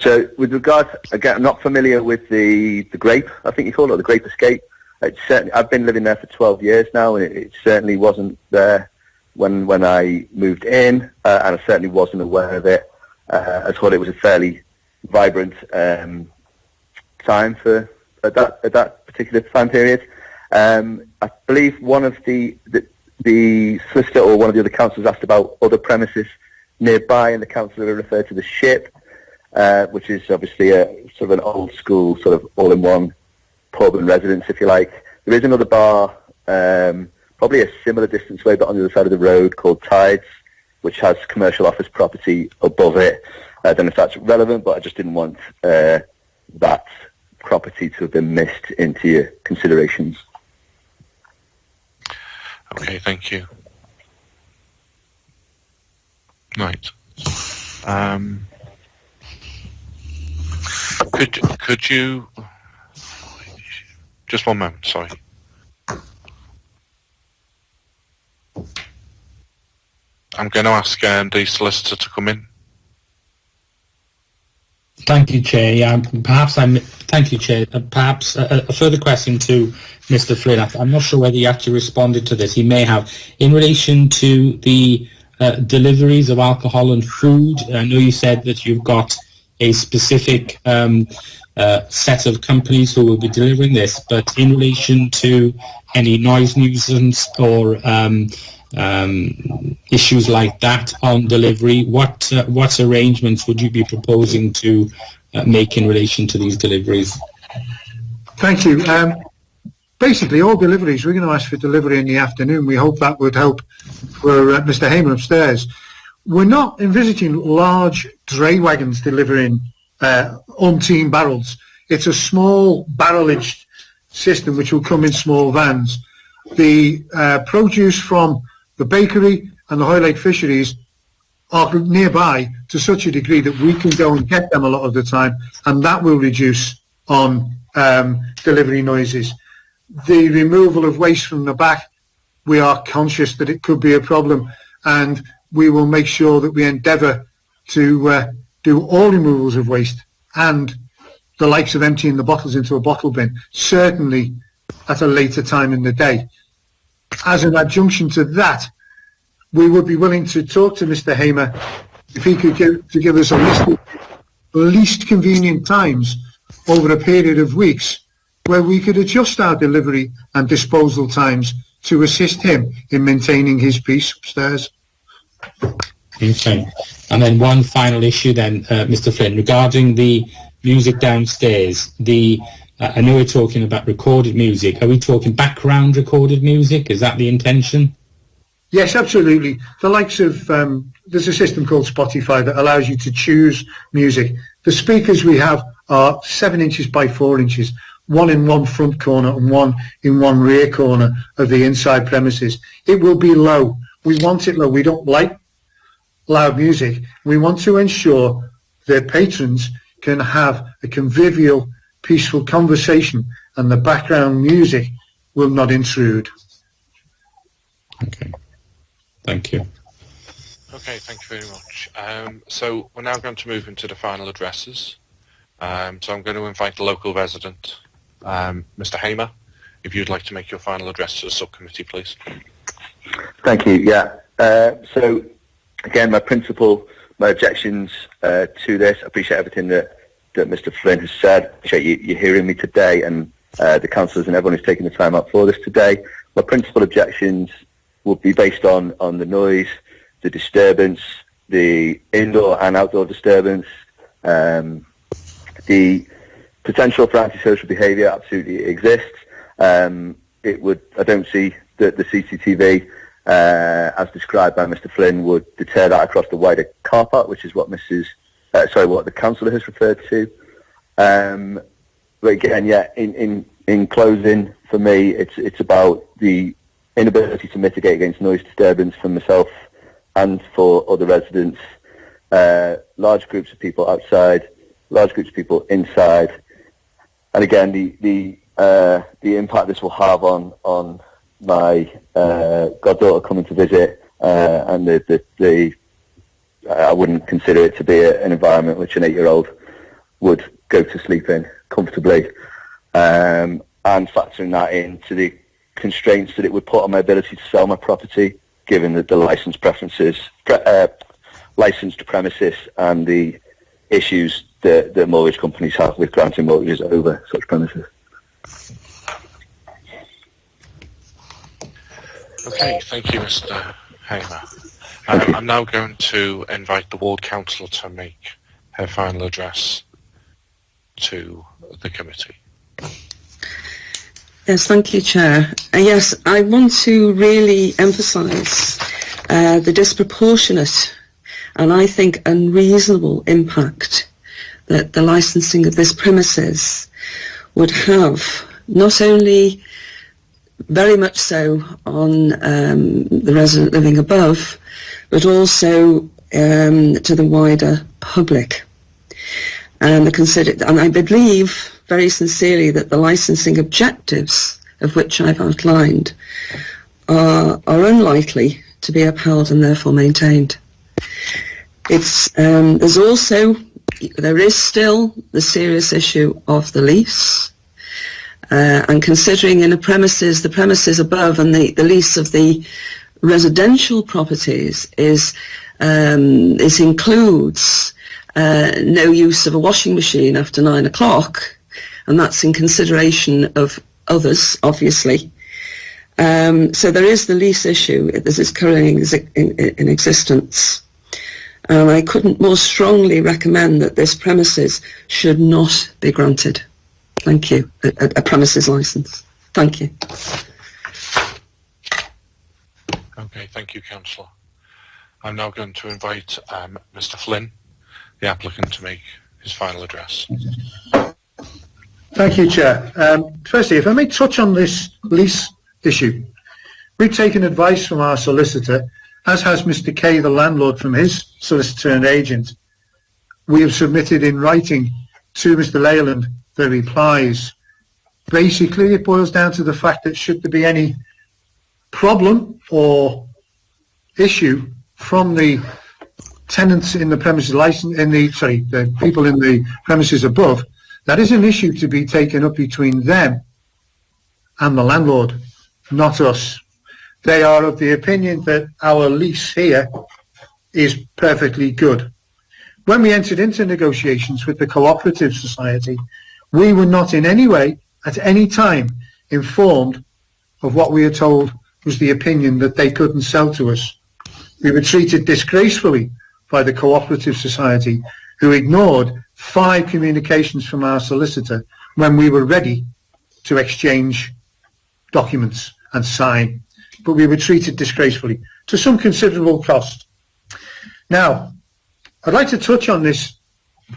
So, with regards, again, I'm not familiar with the grape, I think you call it, or the grape escape. I've been living there for 12 years now, and it certainly wasn't there when I moved in, and I certainly wasn't aware of it. I thought it was a fairly vibrant time at that particular time period. I believe one of the solicitor or one of the other councillors asked about other premises nearby, and the councillor referred to the Ship, which is obviously a sort of an old school sort of all-in-one pub and residence, if you like. There is another bar, probably a similar distance away, but on the other side of the road, called Tides, which has commercial office property above it. I don't know if that's relevant, but I just didn't want that property to have been missed into your considerations. Okay, thank you. Right. Could you just one moment, sorry. I'm going to ask the solicitor to come in. Thank you, Chair. Yeah, thank you, Chair. Perhaps a further question to Mr. Flynn. I'm not sure whether he actually responded to this. He may have. In relation to the deliveries of alcohol and food, I know you said that you've got a specific set of companies who will be delivering this, but in relation to any noise nuisance or issues like that on delivery, what arrangements would you be proposing to make in relation to these deliveries? Thank you. Basically, all deliveries, we're going to ask for delivery in the afternoon. We hope that would help for Mr. Hamer upstairs. We're not envisaging large dray wagons delivering umpteen barrels. It's a small barrelage system which will come in small vans. The produce from the bakery and the Hoylake fisheries are nearby to such a degree that we can go and get them a lot of the time, and that will reduce on delivery noises. The removal of waste from the back, we are conscious that it could be a problem, and we will make sure that we endeavour to do all removals of waste and the likes of emptying the bottles into a bottle bin, certainly at a later time in the day. As an adjunction to that, we would be willing to talk to Mr. Hamer if he could give us a list of least convenient times over a period of weeks where we could adjust our delivery and disposal times to assist him in maintaining his peace upstairs. Okay. And then one final issue then, Mr. Flynn, regarding the music downstairs. I know we're talking about recorded music. Are we talking background recorded music? Is that the intention? Yes, absolutely. The likes of, there's a system called Spotify that allows you to choose music. The speakers we have are 7 inches by 4 inches, one in one front corner and one in one rear corner of the inside premises. It will be low. We want it low. We don't like loud music. We want to ensure that patrons can have a convivial, peaceful conversation, and the background music will not intrude. Okay. Thank you. Okay, thank you very much. So we're now going to move into the final addresses. So I'm going to invite the local resident, Mr. Hamer, if you'd like to make your final address to the subcommittee, please. Thank you. Yeah. So again, my objections to this. I appreciate everything that Mr. Flynn has said. I appreciate you hearing me today, and the councillors and everyone who's taken the time out for this today. My principal objections will be based on the noise, the disturbance, the indoor and outdoor disturbance, the potential for antisocial behaviour absolutely exists. I don't see that the CCTV, as described by Mr. Flynn, would deter that across the wider car park, which is what what the councillor has referred to. But again, yeah, in closing, for me, it's about the inability to mitigate against noise disturbance for myself and for other residents, large groups of people outside, large groups of people inside, and again the impact this will have on my goddaughter coming to visit, and I wouldn't consider it to be an environment which an 8-year-old would go to sleep in comfortably, and factoring that into the constraints that it would put on my ability to sell my property, given that the licensed premises and the issues that mortgage companies have with granting mortgages over such premises. Okay, thank you, Mr. Hamer. I'm now going to invite the ward councillor to make her final address to the committee. Yes, thank you, Chair. Yes, I want to really emphasise the disproportionate and I think unreasonable impact that the licensing of this premises would have, not only very much so on the resident living above, but also to the wider public. And I believe very sincerely that the licensing objectives of which I've outlined are unlikely to be upheld and therefore maintained. There is still the serious issue of the lease, and considering in the premises above and the lease of the residential properties includes no use of a washing machine after 9 o'clock, and that's in consideration of others, obviously. So there is the lease issue that is currently in existence. And I couldn't more strongly recommend that this premises should not be granted. Thank you. A premises licence. Thank you. Okay, thank you, Councillor. I'm now going to invite Mr. Flynn, the applicant, to make his final address. Thank you, Chair. Firstly, if I may touch on this lease issue. We've taken advice from our solicitor, as has Mr. Kay, the landlord, from his solicitor and agent. We have submitted in writing to Mr. Leyland the replies. Basically, it boils down to the fact that should there be any problem or issue from the tenants in the premises license, the people in the premises above, that is an issue to be taken up between them and the landlord, not us. They are of the opinion that our lease here is perfectly good. When we entered into negotiations with the Cooperative Society, we were not in any way, at any time, informed of what we were told was the opinion that they couldn't sell to us. We were treated disgracefully by the Cooperative Society, who ignored 5 communications from our solicitor when we were ready to exchange documents and sign. But we were treated disgracefully to some considerable cost. Now, I'd like to touch on this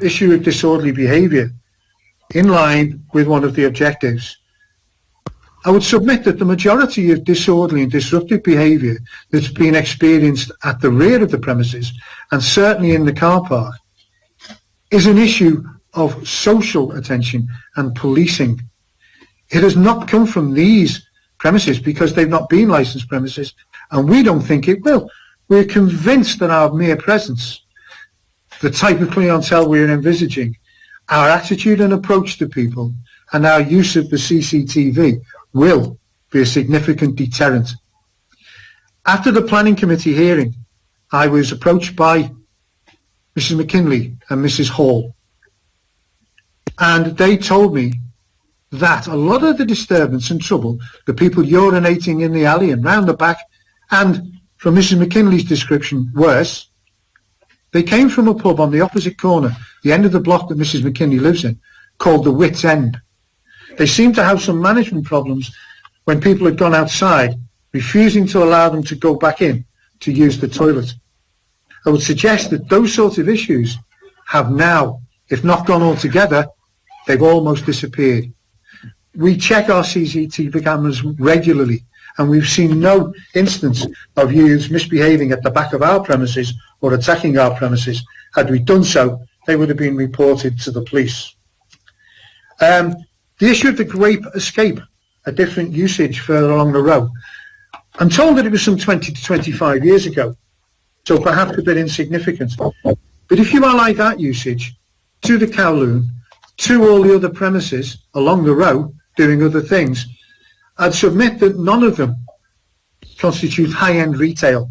issue of disorderly behaviour in line with one of the objectives. I would submit that the majority of disorderly and disruptive behaviour that's been experienced at the rear of the premises, and certainly in the car park, is an issue of social attention and policing. It has not come from these premises because they've not been licensed premises, and we don't think it will. We're convinced that our mere presence, the type of clientele we're envisaging, our attitude and approach to people, and our use of the CCTV will be a significant deterrent. After the Planning Committee hearing, I was approached by Mrs. McKinley and Mrs. Hall, and they told me that a lot of the disturbance and trouble, the people urinating in the alley and round the back, and from Mrs. McKinley's description, worse, they came from a pub on the opposite corner, the end of the block that Mrs. McKinley lives in, called the Wits End. They seemed to have some management problems when people had gone outside, refusing to allow them to go back in to use the toilet. I would suggest that those sorts of issues have now, if not gone altogether, they've almost disappeared. We check our CCTV cameras regularly, and we've seen no instance of youths misbehaving at the back of our premises or attacking our premises. Had we done so, they would have been reported to the police. The issue of the grape escape, a different usage further along the row. I'm told that it was some 20 to 25 years ago, so perhaps a bit insignificant. But if you allow that usage to the Kowloon, to all the other premises along the row doing other things, I'd submit that none of them constitute high-end retail.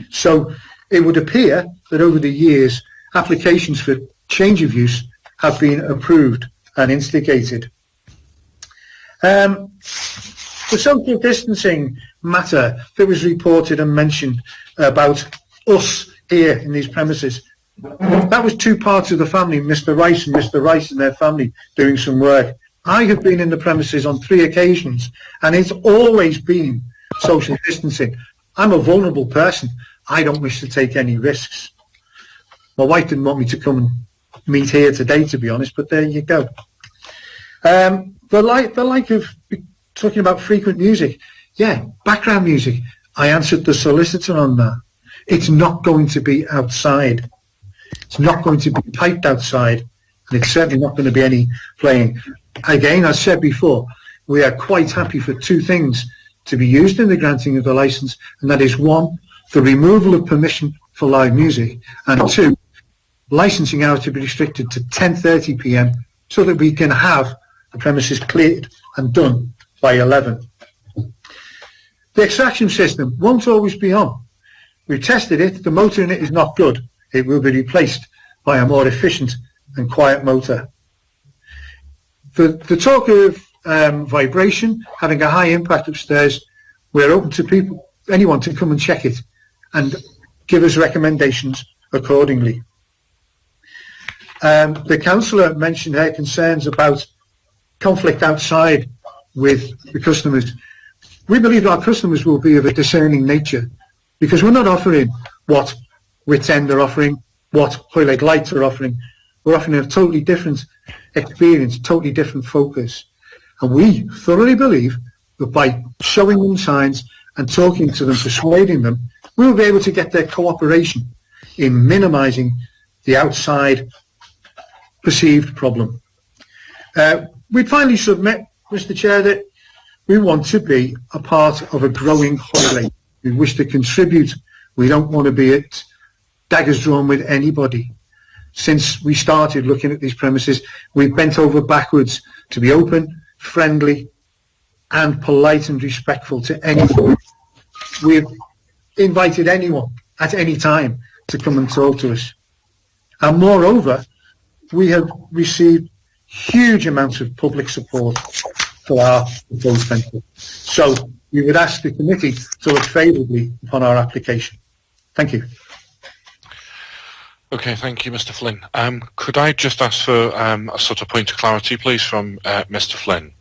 So it would appear that over the years, applications for change of use have been approved and instigated. The social distancing matter that was reported and mentioned about us here in these premises, that was 2 parts of the family, Mr. Rice and their family, doing some work. I have been in the premises on 3 occasions, and it's always been social distancing. I'm a vulnerable person. I don't wish to take any risks. My wife didn't want me to come and meet here today, to be honest, but there you go. The like of talking about frequent music. Yeah, background music. I answered the solicitor on that. It's not going to be outside. It's not going to be piped outside, and it's certainly not going to be any playing. Again, as said before, we are quite happy for 2 things to be used in the granting of the licence, and that is 1, the removal of permission for live music, and 2, licensing hours to be restricted to 10:30 p.m. so that we can have the premises cleared and done by 11. The extraction system won't always be on. We've tested it. The motor in it is not good. It will be replaced by a more efficient and quiet motor. The talk of vibration having a high impact upstairs, we're open to anyone to come and check it and give us recommendations accordingly. The councillor mentioned her concerns about conflict outside with the customers. We believe our customers will be of a discerning nature, because we're not offering what Wits End are offering, what Hoylake Lights are offering. We're offering a totally different experience, totally different focus. And we thoroughly believe that by showing them signs and talking to them, persuading them, we'll be able to get their cooperation in minimising the outside perceived problem. We'd finally submit, Mr. Chair, that we want to be a part of a growing Hoylake. We wish to contribute. We don't want to be at daggers drawn with anybody. Since we started looking at these premises, we've bent over backwards to be open, friendly, and polite and respectful to anyone. We've invited anyone at any time to come and talk to us. And moreover, we have received huge amounts of public support for our proposed venture. So we would ask the committee to look favourably upon our application. Thank you. Okay, thank you, Mr. Flynn. Could I just ask for a sort of point of clarity, please, from Mr. Flynn?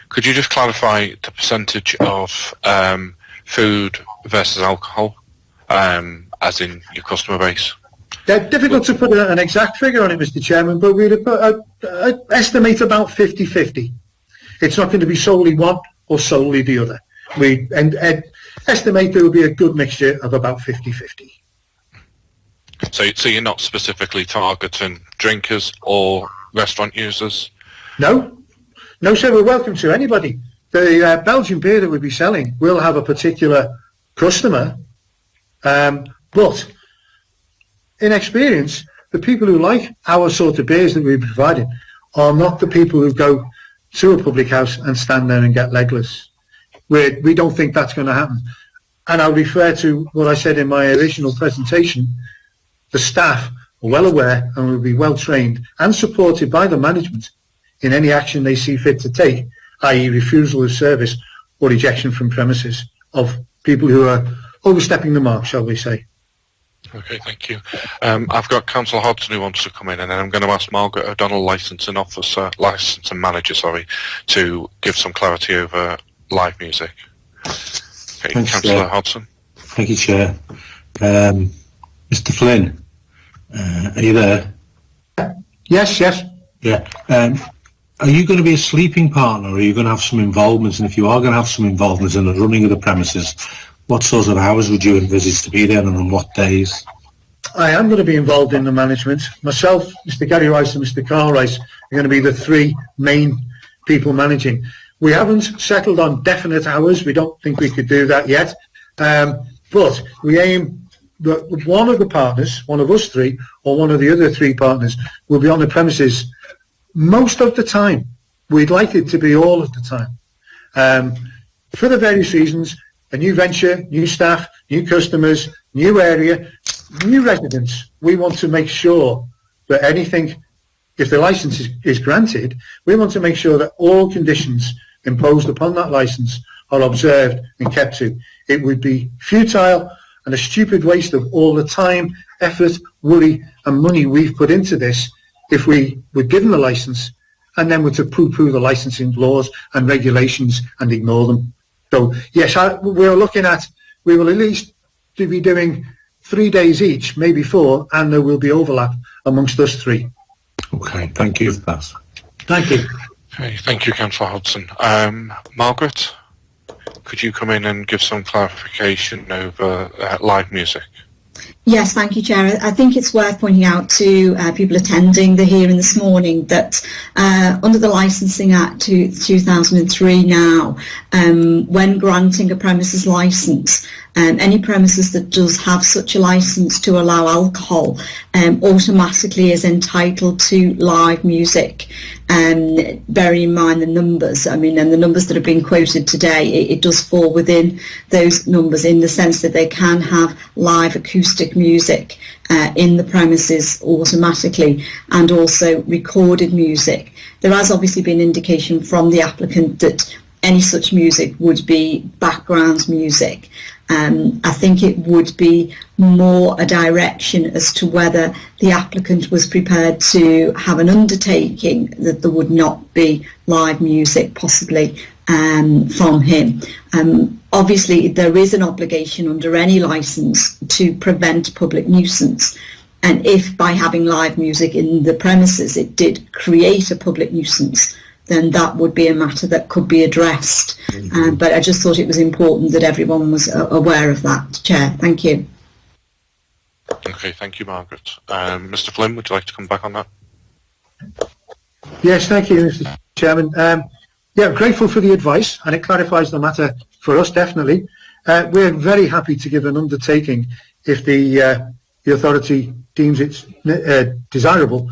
Could you just clarify the percentage of food versus alcohol, as in your customer base? They're difficult to put an exact figure on it, Mr. Chairman, but we'd estimate about 50-50. It's not going to be solely one or solely the other. We estimate there will be a good mixture of about 50-50. So you're not specifically targeting drinkers or restaurant users? No, sir, we're welcome to anybody. The Belgian beer that we'll be selling will have a particular customer, but in experience, the people who like our sort of beers that we're providing are not the people who go to a public house and stand there and get legless. We don't think that's going to happen. And I'll refer to what I said in my original presentation. The staff are well aware and will be well trained and supported by the management in any action they see fit to take, i.e. refusal of service or ejection from premises of people who are overstepping the mark, shall we say. Okay, thank you. I've got Councillor Hodson who wants to come in, and then I'm going to ask Margaret O'Donnell, licensing manager, to give some clarity over live music. Okay, Thanks, Councillor Hodson. Thank you, Chair. Mr. Flynn, are you there? Yes. Yeah. Are you going to be a sleeping partner, or are you going to have some involvement? And if you are going to have some involvement in the running of the premises, what sort of hours would you envisage to be there, and on what days? I am going to be involved in the management. Myself, Mr. Gary Rice and Mr. Carl Rice are going to be the three main people managing. We haven't settled on definite hours. We don't think we could do that yet. But we aim that one of the partners, one of us three, or one of the other three partners, will be on the premises most of the time. We'd like it to be all of the time. For the various reasons, a new venture, new staff, new customers, new area, new residents. We want to make sure that anything, if the licence is granted, we want to make sure that all conditions imposed upon that licence are observed and kept to. It would be futile and a stupid waste of all the time, effort, worry and money we've put into this if we were given the licence and then were to poo-poo the licensing laws and regulations and ignore them. So yes, we're looking at, we will at least be doing 3 days each, maybe 4, and there will be overlap amongst us three. Okay, thank you for that. Thank you. Okay, thank you, Councillor Hodson. Margaret, could you come in and give some clarification over live music? Yes, thank you, Chair. I think it's worth pointing out to people attending the hearing this morning that under the Licensing Act 2003 now, when granting a premises licence, any premises that does have such a licence to allow alcohol automatically is entitled to live music. bearing in mind the numbers, and the numbers that have been quoted today, it does fall within those numbers in the sense that they can have live acoustic music in the premises automatically, and also recorded music. There has obviously been indication from the applicant that any such music would be background music. I think it would be more a direction as to whether the applicant was prepared to have an undertaking that there would not be live music possibly from him. Obviously there is an obligation under any licence to prevent public nuisance, and if by having live music in the premises it did create a public nuisance, then that would be a matter that could be addressed. But I just thought it was important that everyone was aware of that. Chair, thank you. Okay, thank you, Margaret. Mr. Flynn, would you like to come back on that? Yes, thank you, Mr. Chairman. Yeah, grateful for the advice, and it clarifies the matter for us, definitely. We're very happy to give an undertaking if the authority deems it desirable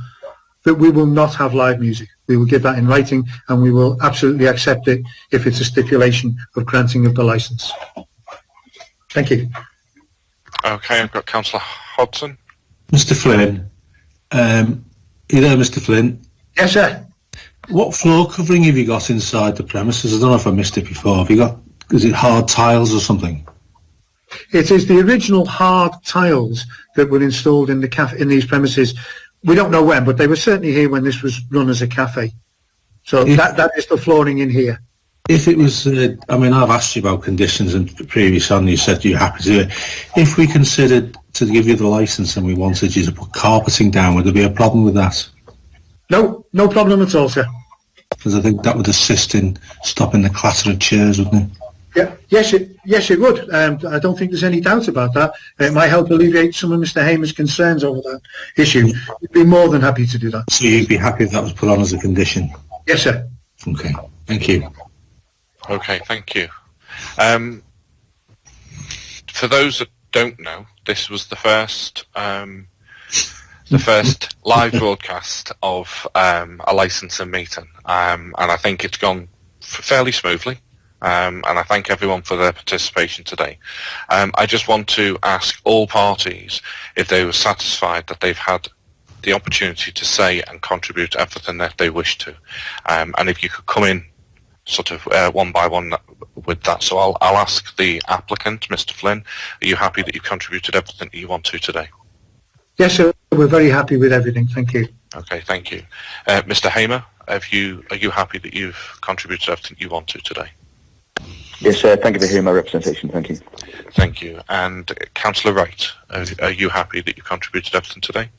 that we will not have live music. We will give that in writing, and we will absolutely accept it if it's a stipulation of granting of the licence. Thank you. Okay, I've got Councillor Hodson. Mr. Flynn, you there, Mr. Flynn? Yes, sir. What floor covering have you got inside the premises? I don't know if I missed it before. Have you got, is it hard tiles or something? It is the original hard tiles that were installed in the in these premises. We don't know when, but they were certainly here when this was run as a cafe. So that is the flooring in here. If it was, I've asked you about conditions and previous on, you said you're happy to do it. If we considered to give you the licence and we wanted you to put carpeting down, would there be a problem with that? No, no problem at all, sir. Because I think that would assist in stopping the clatter of chairs, wouldn't it? Yeah, yes, it would. I don't think there's any doubt about that. It might help alleviate some of Mr. Hamer's concerns over that issue. We'd be more than happy to do that. So you'd be happy if that was put on as a condition? Yes, sir. Okay, thank you. Okay, thank you. For those that don't know, this was the first live broadcast of a licensing meeting, and I think it's gone fairly smoothly. And I thank everyone for their participation today. I just want to ask all parties if they were satisfied that they've had the opportunity to say and contribute everything that they wish to. And if you could come in sort of one by one with that. So I'll ask the applicant, Mr. Flynn, are you happy that you've contributed everything that you want to today? Yes, sir. We're very happy with everything. Thank you. Okay, thank you. Mr. Hamer, are you happy that you've contributed everything you want to today? Yes, sir. Thank you for hearing my representation. Thank you. Thank you. And Councillor Wright, are you happy that you contributed everything today?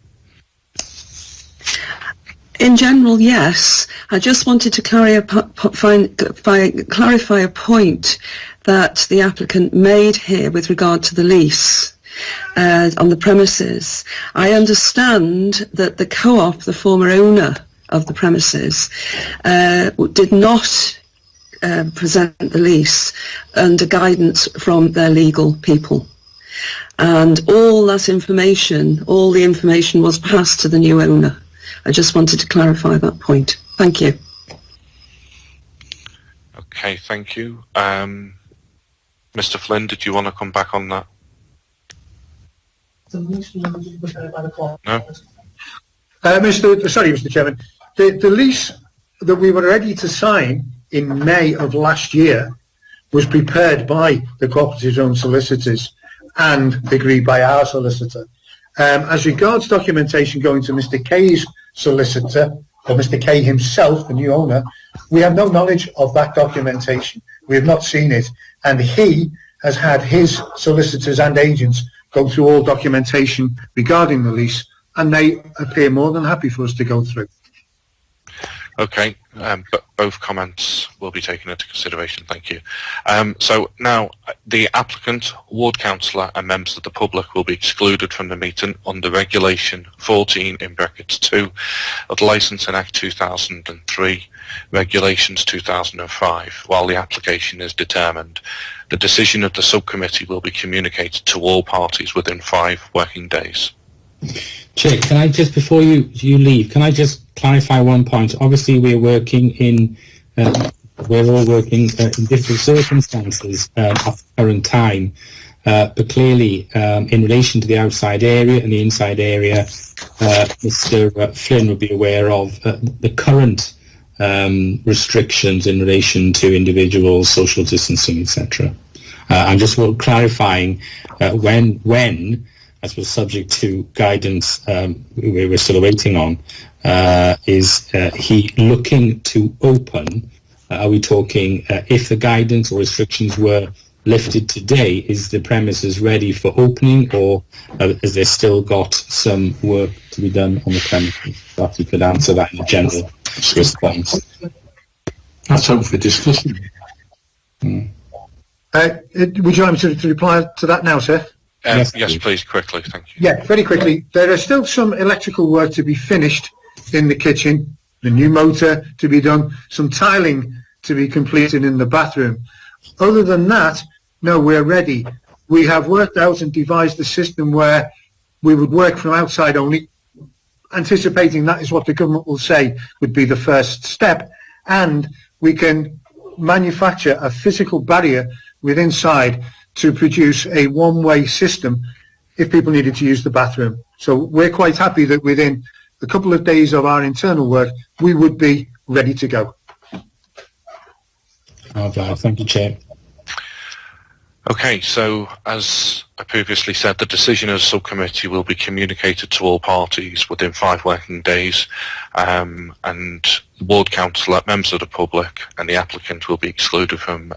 In general, yes. I just wanted to clarify a point that the applicant made here with regard to the lease on the premises. I understand that the co-op, the former owner of the premises, did not present the lease under guidance from their legal people, and all the information was passed to the new owner. I just wanted to clarify that point. Thank you. Okay, thank you. Mr. Flynn, did you want to come back on that? No? Mr. Chairman, the lease that we were ready to sign in May of last year was prepared by the cooperative's own solicitors and agreed by our solicitor. As regards documentation going to Mr. Kay's solicitor, or Mr. Kay himself, the new owner, we have no knowledge of that documentation. We have not seen it, and he has had his solicitors and agents go through all documentation regarding the lease, and they appear more than happy for us to go through. Okay, but both comments will be taken into consideration. Thank you. So now the applicant, ward councillor and members of the public will be excluded from the meeting under Regulation 14 in brackets 2 of the Licensing Act 2003, Regulations 2005, while the application is determined. The decision of the subcommittee will be communicated to all parties within 5 working days. Chair, can I just, before you leave, can I just clarify one point. Obviously, we're working in, we're all working in different circumstances at the current time. But clearly, in relation to the outside area and the inside area, Mr. Flynn would be aware of the current restrictions in relation to individuals, social distancing, etc. I'm just clarifying when, as was subject to guidance we're still waiting on, is he looking to open? Are we talking if the guidance or restrictions were lifted today, is the premises ready for opening, or has there still got some work to be done on the premises? Perhaps you could answer that in a general response. That's open for discussion. Would you like me to reply to that now, sir? Yes, please, quickly, thank you. Yeah, very quickly. There is still some electrical work to be finished in the kitchen, the new motor to be done, some tiling to be completed in the bathroom. Other than that, no, we're ready. We have worked out and devised a system where we would work from outside only, anticipating that is what the government will say would be the first step, and we can manufacture a physical barrier with inside to produce a one-way system if people needed to use the bathroom. So we're quite happy that within a couple of days of our internal work, we would be ready to go. Okay, thank you, Chair. Okay, so as I previously said, the decision of the subcommittee will be communicated to all parties within 5 working days, and the ward councillor, members of the public and the applicant will be excluded from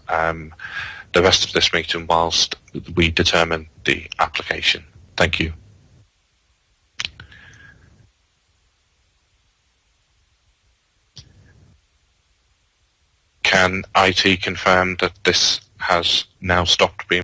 the rest of this meeting whilst we determine the application. Thank you. Can IT confirm that this has now stopped being